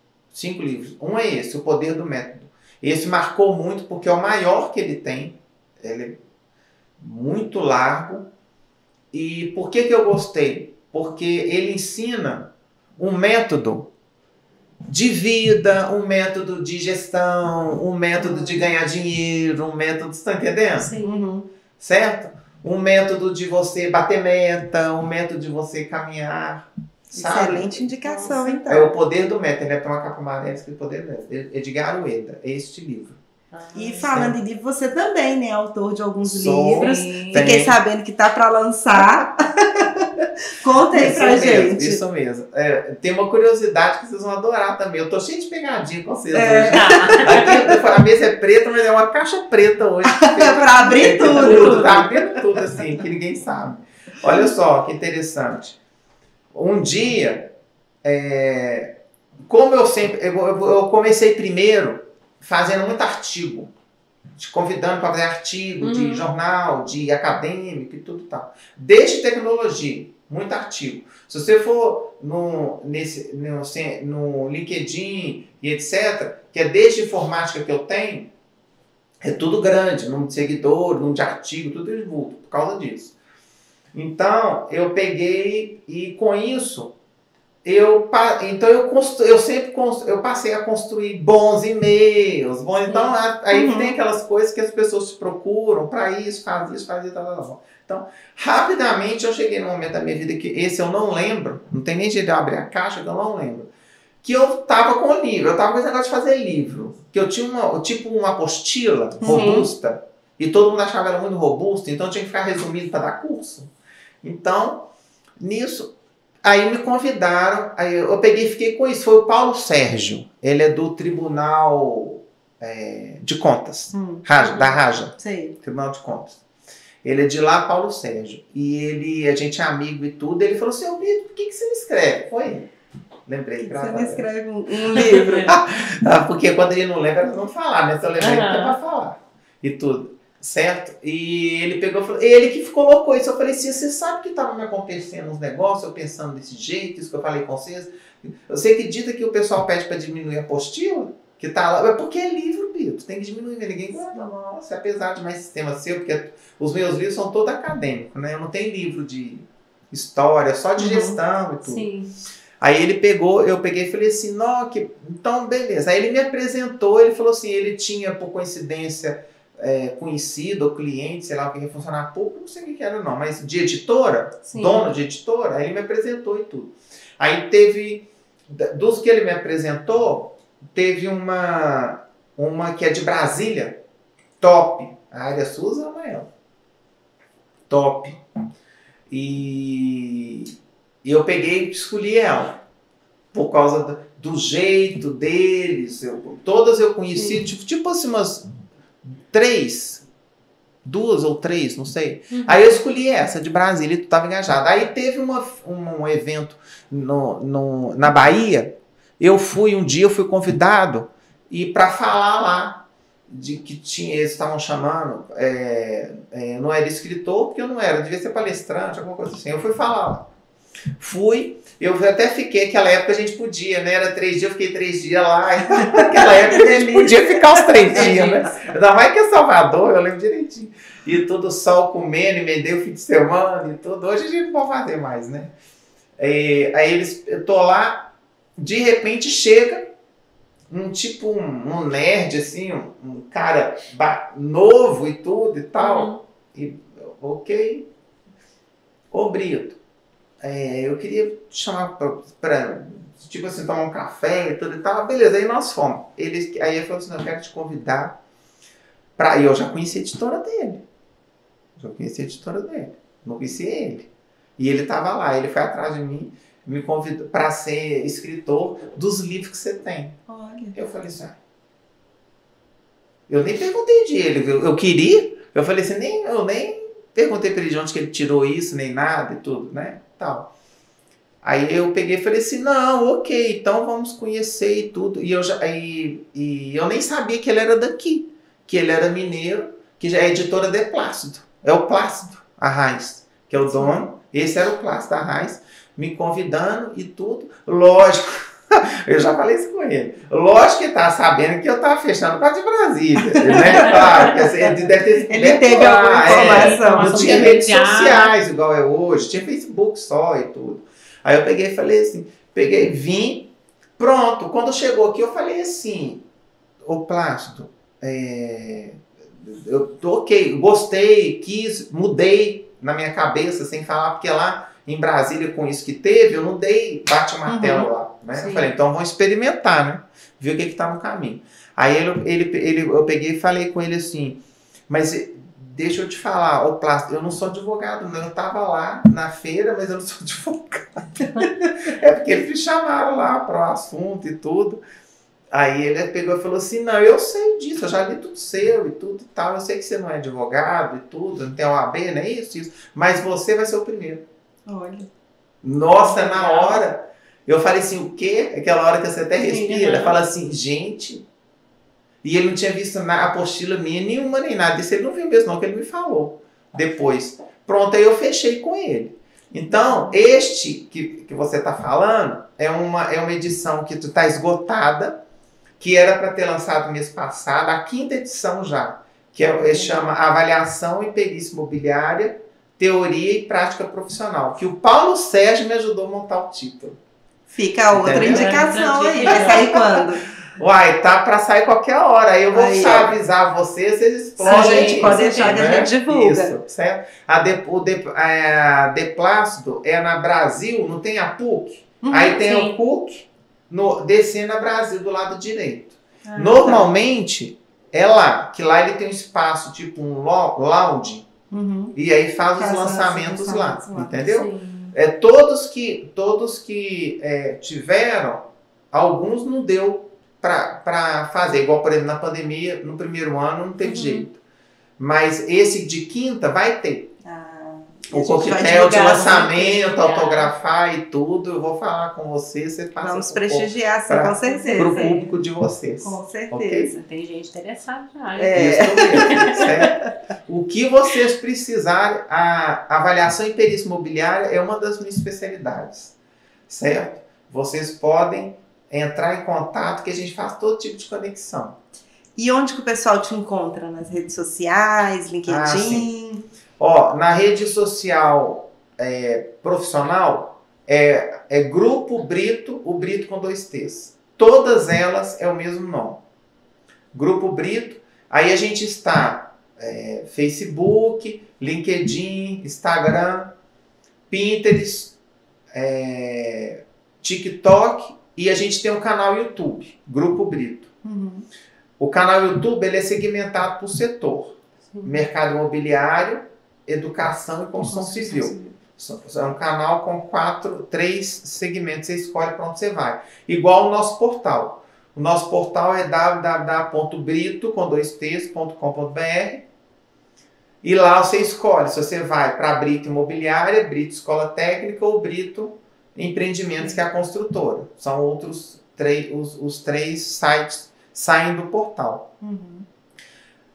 Um é esse, O Poder do Método. Esse marcou muito porque é o maior que ele tem. Ele é muito largo. E por que eu gostei? Porque ele ensina um método de vida, um método de gestão, um método de ganhar dinheiro, um método, você está entendendo? Sim. Certo? Um método de você bater meta, um método de você caminhar, sabe? Excelente indicação, então. É O Poder do Método, ele tem uma capa amarela escrito Poder do Método. Edgar Ueda, este livro. E falando em livro, você também, né? Autor de alguns Sou, livros. sim. Fiquei sabendo que tá para lançar. Conta aí pra gente. Isso mesmo. Tem uma curiosidade que vocês vão adorar também. Eu tô cheio de pegadinha com vocês hoje. Aqui, a mesa é preta, mas é uma caixa preta hoje. Pra abrir tudo. Tá abrindo tudo, assim, que ninguém sabe. Olha só, que interessante. Um dia, como eu comecei primeiro fazendo muito artigo, te convidando para fazer artigo de jornal, de acadêmico e tudo tal. Desde tecnologia, muito artigo. Se você for no LinkedIn e etc., que é desde informática que eu tenho, é tudo grande, número de seguidor, número de artigo, tudo esbulto, por causa disso. Então, eu peguei e com isso, eu passei a construir bons e-mails, então aí tem aquelas coisas que as pessoas te procuram para isso, faz tal. Então, rapidamente eu cheguei num momento da minha vida que esse eu não lembro, não tem nem jeito de eu abrir a caixa que eu não lembro, que eu tava com o livro, eu tava com esse negócio de fazer livro, que eu tinha uma apostila robusta, e todo mundo achava ela muito robusta, então eu tinha que ficar resumido para dar curso. Então, nisso, aí me convidaram, aí eu peguei e fiquei com isso. Foi o Paulo Sérgio, ele é do Tribunal de Contas, da Raja, Tribunal de Contas. Ele é de lá, Paulo Sérgio. E a gente é amigo e tudo. Ele falou assim, Brito, por que você não escreve? Foi. Lembrei. Por que você não escreve um livro? Porque quando ele não lembra, elas vão falar, né? Se eu lembrar, ele tem pra falar. E tudo. certo? E ele pegou e falou, ele que colocou isso. Eu falei assim, você sabe que estava me acontecendo uns negócios, eu pensando desse jeito, isso que eu falei com vocês. Você acredita que o pessoal pede para diminuir a apostila? Que tá lá, é porque é livro, Bito, tem que diminuir, ninguém aguenta. Nossa, apesar de mais sistema seu, porque os meus livros são todos acadêmicos, né? Eu não tenho livro de história, só de gestão e tudo. Sim. Aí ele pegou, eu peguei e falei assim, não, então beleza. Aí ele me apresentou, ele falou assim, ele tinha, por coincidência, conhecido ou cliente, sei lá, o que ia funcionar público, não sei o que era não, mas de editora, Sim. dono de editora, aí ele me apresentou e tudo. Aí teve, dos que ele me apresentou, teve uma que é de Brasília, top, a área SUS ama ela, top. E eu peguei e escolhi ela, por causa do jeito deles, todas eu conheci, tipo assim, umas 2 ou 3, não sei. Aí eu escolhi essa de Brasília e tu estava engajado. Aí teve um evento na Bahia, eu fui convidado e para falar lá de que eles estavam chamando, não era escritor, porque eu não era, devia ser palestrante, alguma coisa assim. Eu fui falar lá. Eu até fiquei, aquela época a gente podia, né? Era 3 dias, eu fiquei 3 dias lá. Naquela época a gente podia ficar os 3 dias, né? Ainda mais que é Salvador, eu lembro direitinho. E tudo sol comendo, me deu fim de semana e tudo. Hoje a gente não pode fazer mais, né? Aí eu tô lá, de repente chega um nerd, assim, um cara novo e tudo e tal. E, ok. Ô, Brito, eu queria te chamar pra tipo assim, tomar um café e tudo e tal. Beleza, aí nós fomos. Aí ele falou assim, eu quero te convidar pra... E eu já conheci a editora dele. Não conhecia ele. E ele tava lá, ele foi atrás de mim, me convidou para ser escritor dos livros que você tem. Olha. Eu falei assim, eu nem perguntei de ele, eu queria, eu falei assim, eu nem perguntei para ele de onde que ele tirou isso, nem nada e tudo, né, tal. Aí eu peguei e falei assim, não, ok, então vamos conhecer e tudo. E eu nem sabia que ele era daqui, que ele era mineiro, que já é editora de Plácido. É o Plácido Arraes, que é o dono. Esse era o Plácido Arraes, me convidando e tudo. Lógico, eu já falei isso com ele. Lógico que ele estava sabendo que eu estava fechando o quadro de Brasília. Né? Claro, ele deve ter... Ele teve alguma informação. Não tinha redes sociais igual é hoje, tinha Facebook só e tudo. Aí eu peguei e falei assim, vim, pronto. Quando chegou aqui eu falei assim, ô Plácido, eu tô ok, gostei, mudei na minha cabeça sem falar, porque lá em Brasília, com isso que teve, eu não dei bate-martelo lá, né? Sim. Eu falei, então vamos experimentar, né? Ver o que tá no caminho. Aí eu peguei e falei com ele assim, mas deixa eu te falar, ô Plácido, eu não sou advogado, não. Eu tava lá na feira, mas eu não sou advogado. É porque eles me chamaram lá para o assunto e tudo. Aí ele pegou e falou assim, não, eu sei disso, eu já li tudo seu e tudo e tal, eu sei que você não é advogado e tudo, não tem OAB, não é isso, mas você vai ser o primeiro. Olha. Nossa, na hora, eu falei assim, o quê? Aquela hora que você até respira, fala assim, gente, e ele não tinha visto a apostila minha nenhuma nem nada, isso ele não viu mesmo não, que ele me falou depois. Pronto, aí eu fechei com ele. Então, este que você está falando é uma edição que está esgotada, que era para ter lançado mês passado, a 5ª edição já, que chama Avaliação e Perícia Imobiliária, Teoria e Prática Profissional, que o Paulo Sérgio me ajudou a montar o título. Fica outra indicação aí, vai sair quando? Uai, tá para sair qualquer hora, aí eu vou avisar vocês explodem. A gente pode deixar que a gente divulga. Isso, certo? A De Plácido é na Brasil, não tem a PUC? Aí tem o PUC, descendo a Brasil do lado direito. Normalmente é lá, que lá ele tem um espaço tipo um lounge, e aí faz os lançamentos lá, entendeu? Sim. Todos que tiveram, alguns não deu para fazer, igual por exemplo na pandemia, no primeiro ano não teve jeito, mas esse de 5ª vai ter. O coquetel de lançamento, autografar e tudo, eu vou falar com você passa. Vamos prestigiar, sim, com certeza. Para o público de vocês. Com certeza. Okay? Tem gente interessada já. Isso mesmo, certo? O que vocês precisarem, a avaliação em perícia imobiliária é uma das minhas especialidades, certo? Vocês podem entrar em contato que a gente faz todo tipo de conexão. E onde que o pessoal te encontra? Nas redes sociais, LinkedIn? Na rede social profissional é Grupo Brito, o Brito com 2 T's. Todas elas é o mesmo nome. Grupo Brito. Aí a gente está Facebook, LinkedIn, Instagram, Pinterest, TikTok e a gente tem um canal YouTube, Grupo Brito. Uhum. O canal YouTube ele é segmentado por setor. Sim. Mercado imobiliário, educação e construção civil. É um canal com 3 segmentos. Você escolhe para onde você vai. Igual o nosso portal. O nosso portal é www.brito.com.br e lá você escolhe se você vai para Brito Imobiliária, Brito Escola Técnica ou Brito Empreendimentos, que é a construtora. São outros os 3 sites saem do portal. Uhum.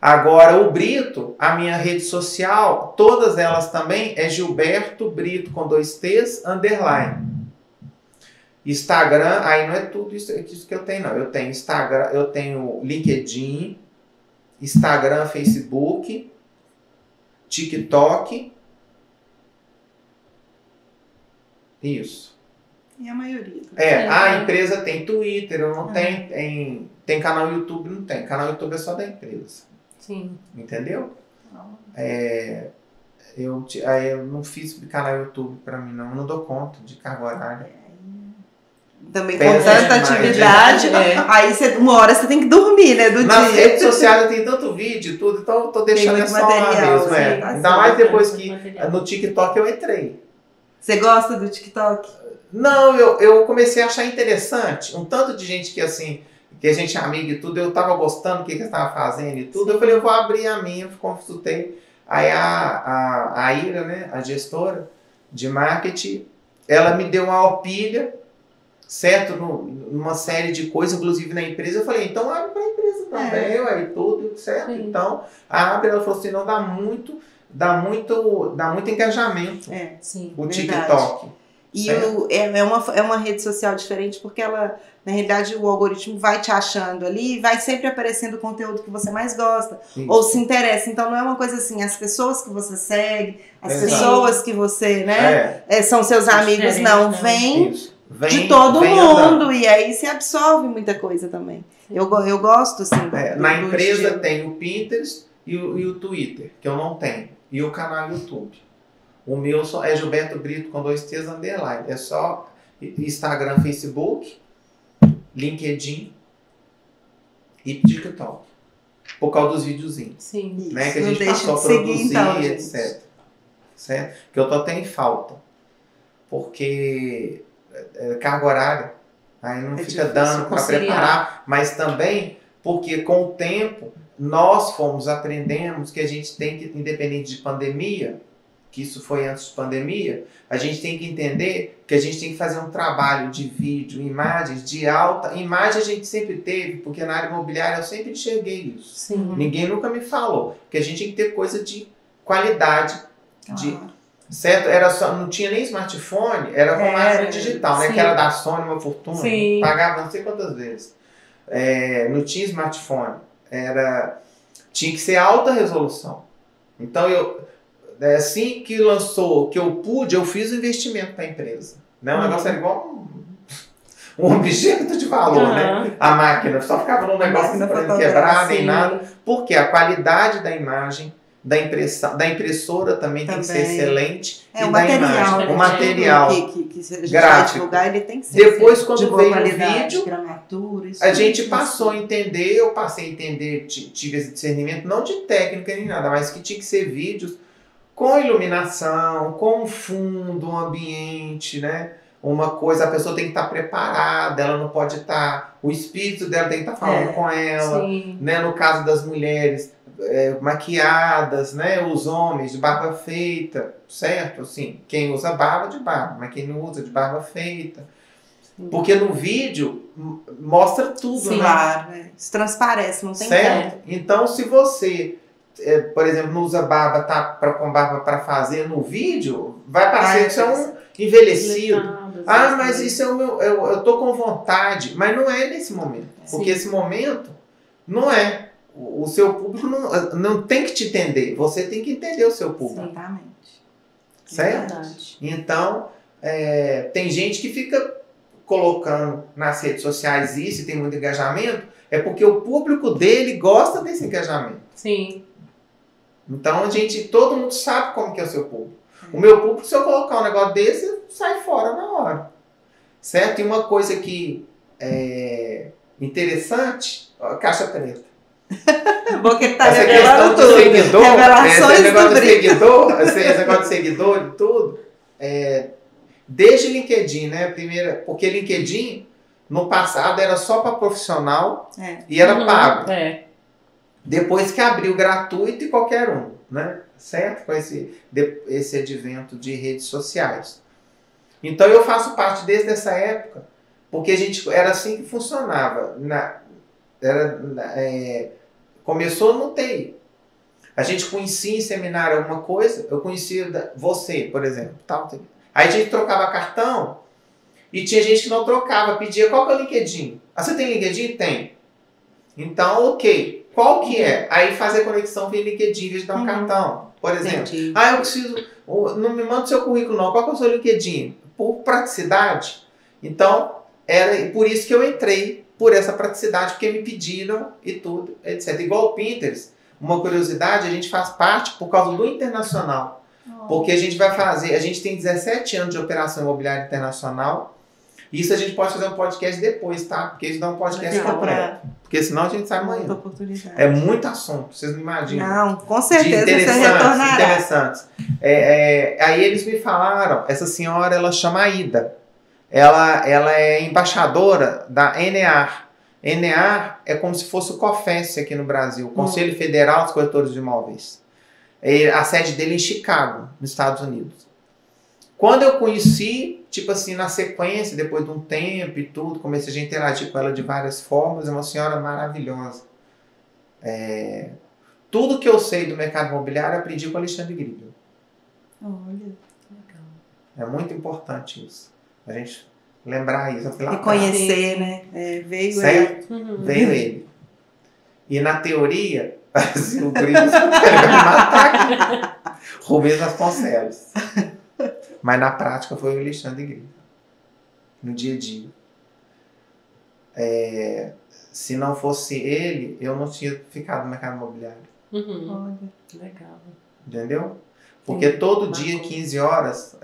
Agora, o Brito, a minha rede social, todas elas também é Gilberto Brito com 2 T's, _. Instagram, aí não é tudo isso que eu tenho, não. Eu tenho Instagram, eu tenho LinkedIn, Instagram, Facebook, TikTok. Isso. E a maioria. A empresa tem Twitter, eu não tenho. Tem canal YouTube, não tem. Canal YouTube é só da empresa. Sim. Entendeu? Eu não fiz canal YouTube pra mim, não. Eu não dou conta de carga horária. Também com tanta atividade, aí uma hora você tem que dormir, né? Nas redes sociais eu tenho tanto vídeo e tudo, então eu tô deixando só material, uma mesmo. Ainda mais depois que no TikTok eu entrei. Você gosta do TikTok? Não, eu comecei a achar interessante. Um tanto de gente que assim, que a gente é amiga e tudo, eu tava gostando do que eu estava fazendo e tudo. Eu falei, eu vou abrir a minha, consultei. Aí a Ira, né, a gestora de marketing, ela me deu uma alpilha, certo? Numa série de coisas, inclusive na empresa. Eu falei, então abre para a empresa também, aí tudo, certo? Sim. Então, abre, ela falou assim, não dá muito engajamento. Sim, o TikTok. E é uma rede social diferente porque ela, na realidade, o algoritmo vai te achando ali e vai sempre aparecendo o conteúdo que você mais gosta. Isso. Ou se interessa. Então não é uma coisa assim, as pessoas que você segue, as pessoas que você, são seus amigos, não. Vem de todo mundo andando. E aí você absorve muita coisa também. Eu gosto, assim. Na empresa tem o Pinterest e o Twitter, que eu não tenho. E o canal YouTube. O meu é Gilberto Brito com 2 T's _. É só Instagram, Facebook, LinkedIn e TikTok. Por causa dos videozinhos. Sim. Né, que a gente passou a produzir, então, etc. Certo? Que eu tô até em falta. Porque carga horária, aí não fica dando para preparar. Mas também porque com o tempo nós aprendemos que a gente tem que, independente de pandemia, que isso foi antes de pandemia, a gente tem que entender que a gente tem que fazer um trabalho de vídeo, imagens de alta. Imagem a gente sempre teve, porque na área imobiliária eu sempre enxerguei isso. Sim. Ninguém nunca me falou. Que a gente tem que ter coisa de qualidade, certo? Não tinha nem smartphone, era com máquina digital, né? Que era da Sony, uma fortuna. Sim. Pagava não sei quantas vezes. Não tinha smartphone. Tinha que ser alta resolução. Então assim que lançou, que eu pude, eu fiz o investimento para a empresa. Né? O negócio era igual um objeto de valor, né? A máquina só ficava num negócio quebrado nem nada. Porque a qualidade da imagem, da impressora também tem que ser excelente. O material. O material que gráfico. Divulgar, ele tem que ser depois, quando veio o vídeo, gramatura, a gente passou a entender, eu passei a entender, tive esse discernimento, não de técnica nem nada, mas que tinha que ser vídeos com iluminação, com fundo, um ambiente, né? Uma coisa, a pessoa tem que estar preparada, ela não pode estar... O espírito dela tem que estar falando com ela, né? No caso das mulheres, maquiadas, né? Os homens de barba feita, certo? Assim, quem usa barba de barba, mas quem não usa de barba feita. Porque no vídeo mostra tudo, Sim, né? claro, isso transparece, não tem certo? como. Então, se você, por exemplo, não usa barba, tá com barba para fazer no vídeo, vai parecer que você é um envelhecido. Mas isso é o meu, eu tô com vontade. Mas não é nesse momento. Porque esse momento não é. O seu público não tem que te entender. Você tem que entender o seu público. Exatamente. Certo? Então, tem gente que fica colocando nas redes sociais isso e tem muito engajamento, é porque o público dele gosta desse engajamento. Sim. Então, todo mundo sabe como que é o seu público. O meu público, se eu colocar um negócio desse, sai fora na hora. Certo? E uma coisa que é interessante, ó, caixa preta. Porque ele tá essa revelando questão tudo. de seguidor, Revelações esse negócio do de Brito. esse negócio de seguidor e tudo, desde LinkedIn, né? Porque LinkedIn, no passado, era só para profissional e era pago. Depois que abriu gratuito e qualquer um, né? Certo? Com esse advento de redes sociais. Então eu faço parte desde essa época, porque era assim que funcionava. Começou no TI. A gente conhecia em seminário alguma coisa, eu conhecia você, por exemplo. Aí a gente trocava cartão e tinha gente que não trocava, pedia qual que é o LinkedIn. Você tem LinkedIn? Tem. Então, ok. Qual que é? Aí fazer conexão via LinkedIn, em vez de dar um cartão. Por exemplo, eu preciso, não me manda o seu currículo não, qual que é o seu LinkedIn? Por praticidade. Então, era por isso que eu entrei, por essa praticidade, porque me pediram e tudo, etc. Igual o Pinterest, uma curiosidade, a gente faz parte por causa do internacional. Porque a gente tem 17 anos de operação imobiliária internacional. Isso a gente pode fazer um podcast depois, tá? Porque isso dá um podcast completo. Porque senão a gente sai amanhã. É muito assunto, vocês não imaginam. Não, com certeza você retornará. Interessantes. Aí eles me falaram, essa senhora, ela chama Aida. Ela é embaixadora da ENEAR. ENEAR é como se fosse o COFES aqui no Brasil, Conselho Federal dos Corretores de Imóveis. A sede dele é em Chicago, nos Estados Unidos. Quando eu conheci, tipo assim, na sequência, depois de um tempo e tudo, comecei a interagir com ela de várias formas, é uma senhora maravilhosa. Tudo que eu sei do mercado imobiliário, eu aprendi com o Alexandre Gribel. Olha, legal. É muito importante isso. A gente lembrar isso. Reconhecer, né? Veio certo? ele. Veio ele. E na teoria, assim, o Gribel vai me matar aqui. Rubens Vasconcelos. Mas na prática foi o Alexandre Gribel. No dia a dia. Se não fosse ele, eu não tinha ficado no mercado imobiliário. Olha, legal. Entendeu? Porque todo dia, 15 horas,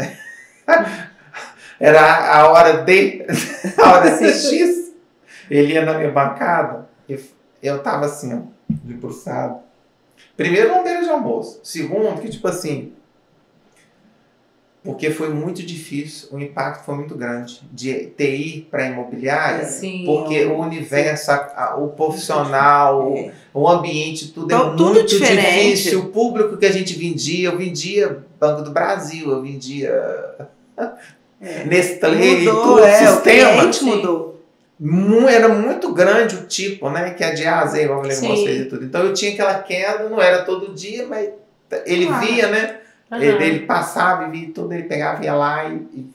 era a hora a hora X. Ele ia na minha bancada e eu tava assim, ó, debruçado. Primeiro, não beira de almoço. Segundo, que tipo assim, porque foi muito difícil, o impacto foi muito grande de TI para imobiliária, porque o universo, o profissional, o ambiente, tudo é muito difícil. O público que a gente vendia, eu vendia Banco do Brasil, eu vendia Nestlé, tudo, sistema. O mudou. Era muito grande o tipo, né, que é de A a Z, igual eu falei com vocês e tudo. Então eu tinha aquela queda, não era todo dia, mas ele via, né? Ele passava e via tudo, ele pegava, ia lá e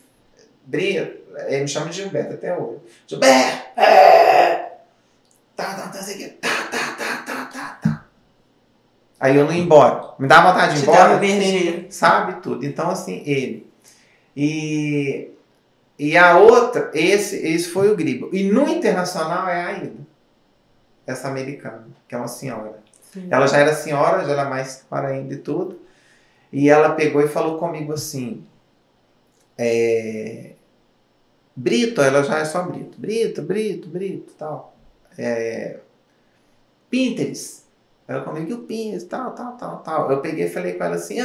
Bria, ele me chama de Gilberto até hoje. Gilberto! Aí eu não ia embora. Me dá vontade de ir embora. Sabe tudo. Então, assim, ele. E a outra, esse foi o Gribel. E no internacional é a Aida. Essa americana, que é uma senhora. Sim. Ela já era senhora, já era mais senhora ainda e tudo. E ela pegou e falou comigo assim, Brito, ela já é só Brito, tal. Pinterest. Ela comigo que o Pinhas, tal. Eu peguei e falei com ela assim,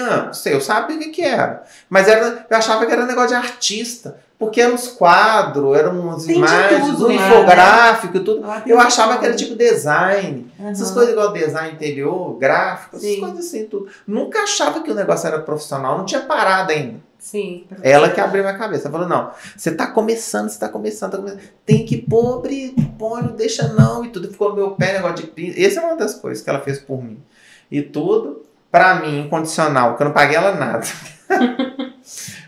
eu sabia o que era. Mas eu achava que era um negócio de artista. Porque eram uns quadros, eram umas imagens, um infográfico e tudo. Eu achava que era tipo design. Essas coisas igual design interior, gráfico, essas coisas assim, tudo. Nunca achava que o negócio era profissional, não tinha parado ainda. Sim. Ela que abriu minha cabeça. Ela falou, não, você tá começando. Tem que pôr, põe, não deixa não. E tudo ficou no meu pé, negócio de pinça. Essa é uma das coisas que ela fez por mim. E tudo, pra mim, incondicional, que eu não paguei ela nada.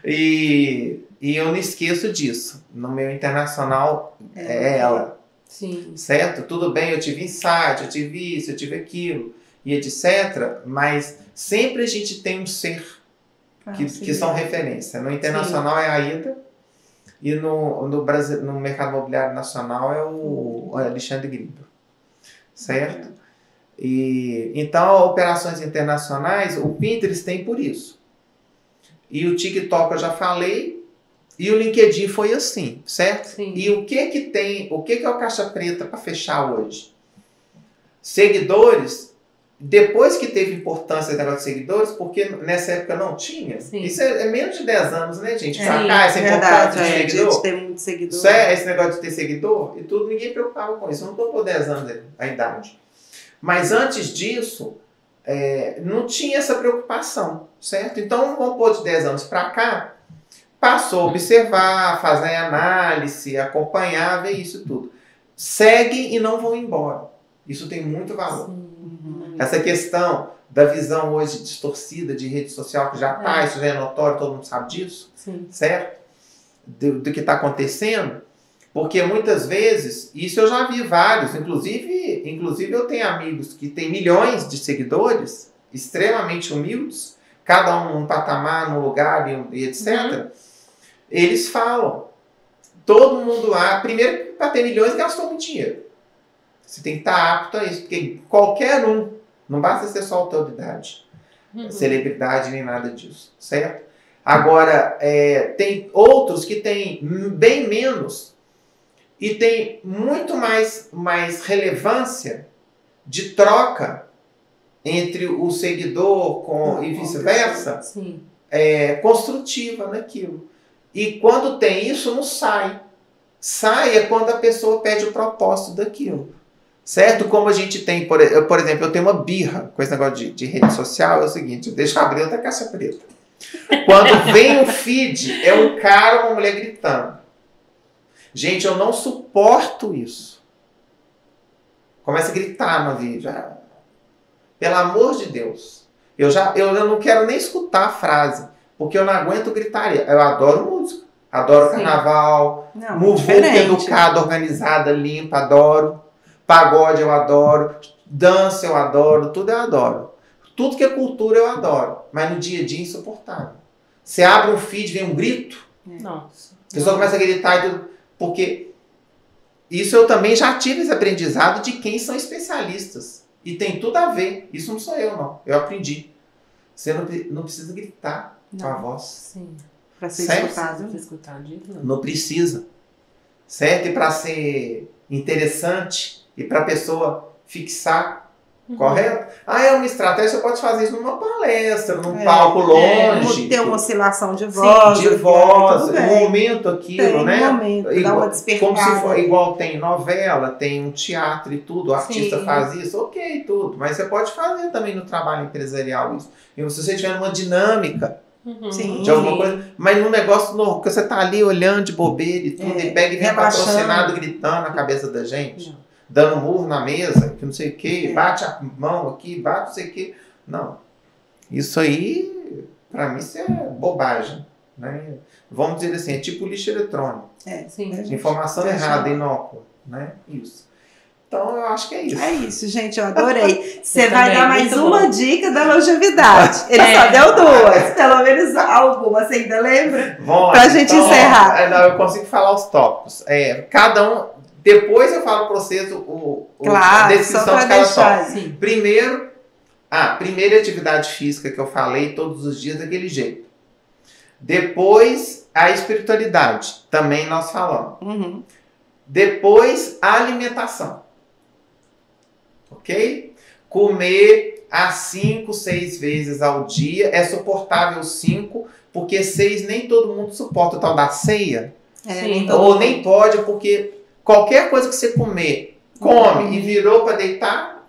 E eu não esqueço disso. No meu internacional, é ela. Sim. Certo? Tudo bem, eu tive insight, eu tive isso, eu tive aquilo, e etc. Mas sempre a gente tem um ser que são referência. No internacional é a Aida e no mercado imobiliário nacional é o Alexandre Gribel. Certo? E, então, operações internacionais, o Pinterest tem por isso. E o TikTok eu já falei, e o LinkedIn foi assim, certo? Sim. E o que é o caixa preta para fechar hoje? Seguidores. Depois que teve importância esse negócio de seguidores, porque nessa época não tinha. Sim. Isso é menos de 10 anos, né, gente? Pra cá, essa importância de seguidor. A gente tem muito seguidor. Isso é esse negócio de ter seguidor e tudo, ninguém preocupava com isso. Não colocou 10 anos a idade. Mas antes disso, não tinha essa preocupação, certo? Então, vamos pôr de 10 anos pra cá, passou a observar, fazer análise, acompanhar, ver isso tudo. Segue e não vão embora. Isso tem muito valor. Essa questão da visão hoje distorcida de rede social, que já está, isso já é notório, todo mundo sabe disso, certo? Do que está acontecendo, porque muitas vezes, isso eu já vi vários, inclusive eu tenho amigos que têm milhões de seguidores, extremamente humildes, cada um num patamar, num lugar e etc. Eles falam, todo mundo lá, primeiro para ter milhões gastou muito dinheiro. Você tem que estar apto a isso, porque qualquer um, não basta ser só autoridade, celebridade, nem nada disso, certo? Agora, tem outros que têm bem menos e tem muito mais relevância de troca entre o seguidor e vice-versa, construtiva naquilo. E quando tem isso, não sai. Sai é quando a pessoa perde o propósito daquilo. Certo? Como a gente tem, por exemplo, eu tenho uma birra com esse negócio de rede social, é o seguinte, eu deixo abrir outra caixa preta. Quando vem um feed, é um cara ou uma mulher gritando. Gente, eu não suporto isso. Começa a gritar no vídeo. Pelo amor de Deus. Eu não quero nem escutar a frase, porque eu não aguento gritaria. Eu adoro música, adoro carnaval, muvuca educada, organizada, limpa, adoro. Pagode eu adoro, dança eu adoro, tudo eu adoro. Tudo que é cultura eu adoro, mas no dia a dia é insuportável. Você abre um feed, vem um grito, Nossa. a pessoa começa a gritar e tudo, porque isso eu também já tive esse aprendizado de quem são especialistas. E tem tudo a ver, isso não sou eu não, eu aprendi. Você não precisa gritar com a voz. Sim. Para ser escutado. Não precisa. Certo? E para ser interessante, e para a pessoa fixar, correto? É uma estratégia, você pode fazer isso numa palestra, num palco longe. Ter uma oscilação de voz. Sim, de voz, um momento aquilo, né? Um momento, dá uma despertada. Como se for, igual tem novela, tem um teatro e tudo, o artista faz isso, ok, tudo. Mas você pode fazer também no trabalho empresarial isso. E se você tiver uma dinâmica, de alguma coisa, mas num negócio que você tá ali olhando de bobeira e tudo, e pega e vem patrocinado gritando na cabeça da gente, dando murro na mesa, que não sei o que, bate a mão aqui, bate não sei o que. Não. Isso aí, pra mim, isso é bobagem. Né? Vamos dizer assim, é tipo lixo eletrônico. Informação errada, inócua. Né? Isso. Então, eu acho que é isso. É isso, gente, eu adorei. Você vai dar mais uma dica da longevidade. Ele só deu duas, pelo menos alguma, você ainda lembra? Pra gente encerrar. Não, eu consigo falar os tópicos. Cada um, depois eu falo para vocês a descrição de cada tópico. Primeiro, primeira atividade física que eu falei todos os dias daquele jeito. Depois, a espiritualidade, também nós falamos. Depois, a alimentação. Ok? comer às 5, 6 vezes ao dia. É suportável 5, porque 6 nem todo mundo suporta o tal da ceia. Ou nem pode, porque qualquer coisa que você comer, come e virou para deitar,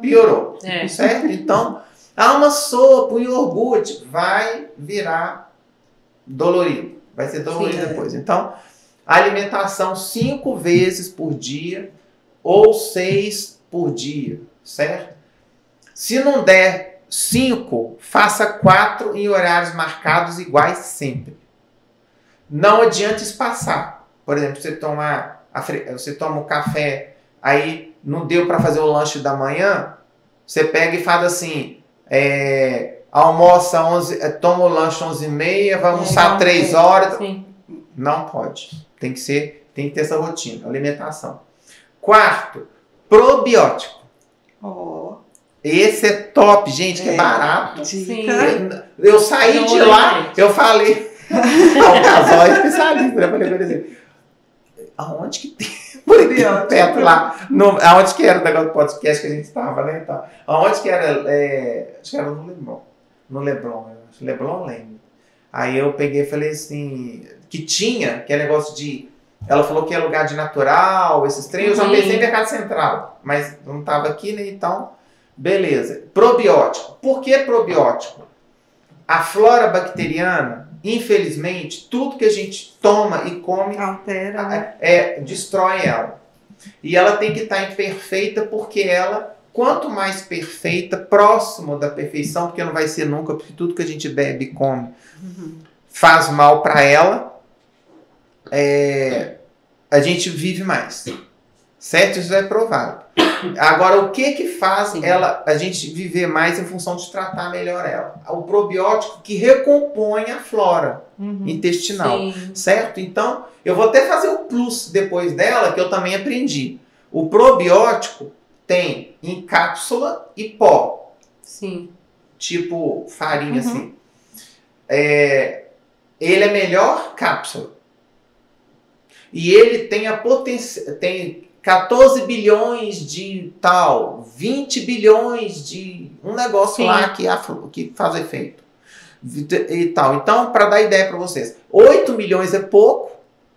piorou. Certo? Então, uma sopa, um iogurte, vai virar dolorido. Vai ser dolorido depois. Então, alimentação 5 vezes por dia ou 6 por dia, certo? Se não der 5, faça 4 em horários marcados iguais sempre. Não adianta espaçar. Por exemplo, você toma um café, aí não deu para fazer o lanche da manhã, você pega e faz assim, almoça toma o lanche 11h30, vai almoçar 3 horas. Sim. Não pode. Tem que ter essa rotina, alimentação. 4, probiótico. Esse é top, gente, que é barato. Sim. Eu saí de lá, eu falei... O casal é especialista, né? Falei, por exemplo, aonde que tem? Por aqui, perto lá. Aonde que era o negócio do podcast que a gente estava, né? Então, aonde que era? Acho que era no Leblon. No Leblon, acho. Leblon lembra. Aí eu peguei e falei assim, que é negócio de... Ela falou que é lugar de natural, esses trem. Eu já pensei em Mercado Central, mas não estava aqui, né? Então, beleza. Probiótico. Por que probiótico? A flora bacteriana, infelizmente, tudo que a gente toma e come altera, né? Destrói ela. E ela tem que estar imperfeita, porque ela, quanto mais perfeita, próximo da perfeição, porque não vai ser nunca, porque tudo que a gente bebe e come faz mal para ela, a gente vive mais. Certo? Isso é provado. Agora, o que faz a gente viver mais em função de tratar melhor ela? O probiótico que recompõe a flora intestinal. Sim. Certo? Então, eu vou até fazer um plus depois dela, que eu também aprendi. O probiótico tem em cápsula e pó. Sim. Tipo farinha, assim. Ele é melhor cápsula. E ele tem a potência... Tem 14 bilhões de tal, 20 bilhões de um negócio lá que faz efeito. E tal. Então, para dar ideia para vocês, 8 milhões é pouco,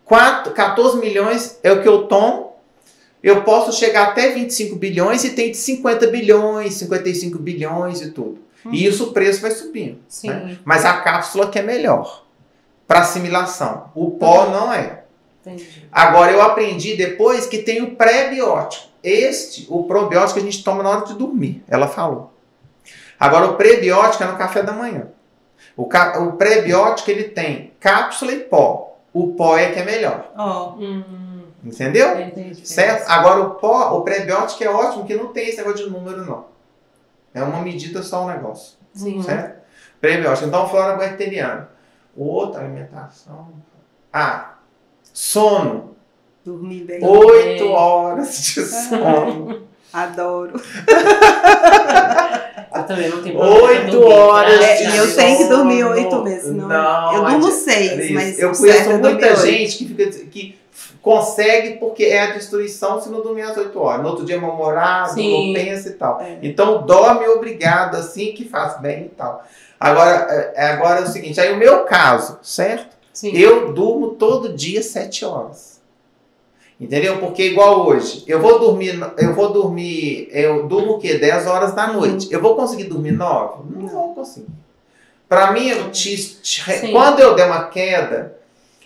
14 milhões é o que eu tomo, eu posso chegar até 25 bilhões e tem de 50 bilhões, 55 bilhões e tudo. E isso o preço vai subindo. Né? Mas a cápsula que é melhor para assimilação. O pó não é. Entendi. Agora, eu aprendi depois que tem o pré-biótico. O probiótico a gente toma na hora de dormir, ela falou. Agora, o prebiótico é no café da manhã. O pré-biótico, ele tem cápsula e pó. O pó é que é melhor. Entendeu? Entendi. Certo? Agora, o pré-biótico é ótimo, que não tem esse negócio de número, não. É uma medida só o negócio. Sim. Certo? Pré-biótico. Então, flora bacteriana. Outra alimentação. Sono. Dormir bem. 8 horas de sono. Adoro. Eu também não tenho 8 horas de sono. E eu tenho que dormir 8 meses. Não, eu durmo 6, mas eu conheço muita gente que consegue, porque é a destruição se não dormir às 8 horas. No outro dia é mal-humorado, não pensa e tal. Então dorme obrigado, assim, que faz bem e tal. Agora é o seguinte, aí o meu caso, certo? Sim. Eu durmo todo dia 7 horas. Entendeu? Porque igual hoje, eu durmo o quê? 10 horas da noite. Eu vou conseguir dormir 9? Não vou conseguir. Para mim, quando eu der uma queda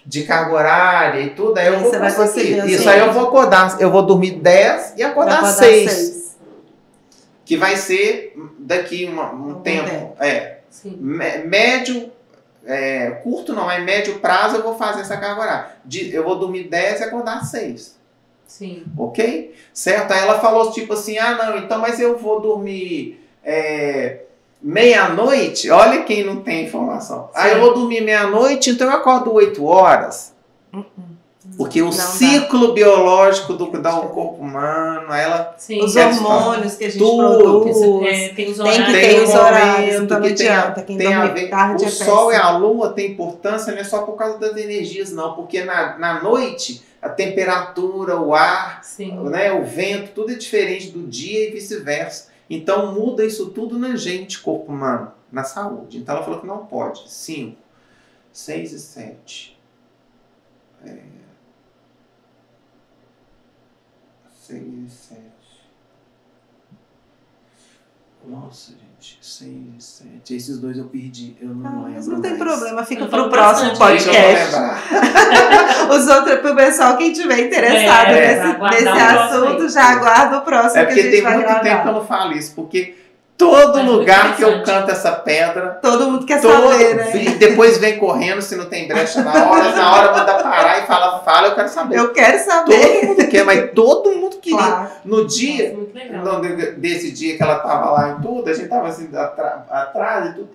de carga horária e tudo, aí eu vou conseguir. Isso aí eu vou acordar. Eu vou dormir 10 e acordar 6. Que vai ser daqui um tempo. Médio... curto não, mas médio prazo eu vou fazer essa carga horária. Eu vou dormir 10 e acordar 6. Sim. Ok? Certo? Aí ela falou tipo assim, não, então, mas eu vou dormir meia-noite. Olha quem não tem informação. Aí eu vou dormir meia-noite, então eu acordo 8 horas. Porque o ciclo biológico do corpo humano, os hormônios que a gente produz, tem os horários, então não adianta. Quem dorme tarde o Sol e a Lua têm importância, não é só por causa das energias, não. Porque na noite, a temperatura, o ar, né, o vento, tudo é diferente do dia e vice-versa. Então muda isso tudo na gente, corpo humano, na saúde. Então ela falou que não pode. 5, 6 e 7. 6 e 7. Nossa, gente, 6 e 7. Esses dois eu perdi, eu não lembro. Mas não tem mais. problema, fica pro próximo podcast. Os outros, pro pessoal, quem tiver interessado nesse assunto, já aguarda o próximo. É porque tem muito tempo que eu não falo isso, porque todo lugar que eu canto essa pedra, todo mundo quer saber, né? Depois vem correndo, se não tem brecha na hora manda parar e fala, eu quero saber. Eu quero saber. Todo mundo quer, mas todo mundo queria. Claro. No dia, desse dia que ela tava lá e tudo, a gente tava assim atrás e tudo.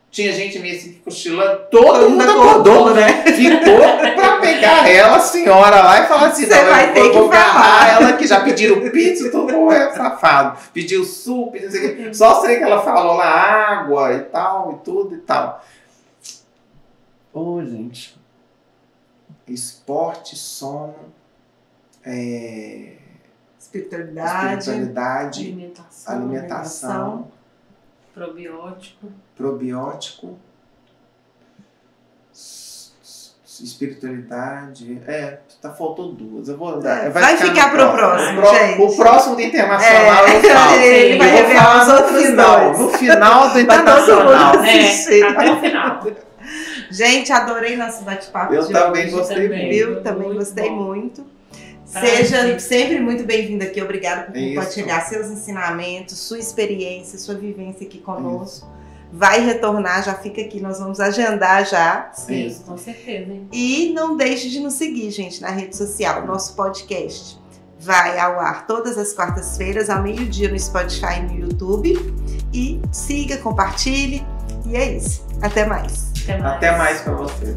Tinha gente meio assim cochilando, todo mundo acordou, né? Ficou pra pegar ela, a senhora lá, e falar assim: você vai ter que agarrar ela, que já pediram pizza, tudo é safado. Pediu suco, não sei o quê. Só sei que ela falou lá água e tal, e tudo e tal. Ô, gente. Esporte, sono, espiritualidade, alimentação, probiótico, espiritualidade. Tá faltou 2. Eu vou dar. Vai ficar pro próximo, gente. O próximo do internacional eu falo. Ele vai revelar os outros dois. No final do internacional. Até o final. Gente, adorei nosso bate-papo. Eu também gostei muito. Eu também gostei muito. Seja sempre muito bem-vindo aqui. Obrigada por compartilhar seus ensinamentos, sua experiência, sua vivência aqui conosco. Vai retornar, já fica aqui, nós vamos agendar já. Sim, com certeza. Hein? E não deixe de nos seguir, gente, na rede social. Nosso podcast vai ao ar todas as quartas-feiras, ao meio-dia, no Spotify e no YouTube. E siga, compartilhe. E é isso. Até mais. Até mais para você.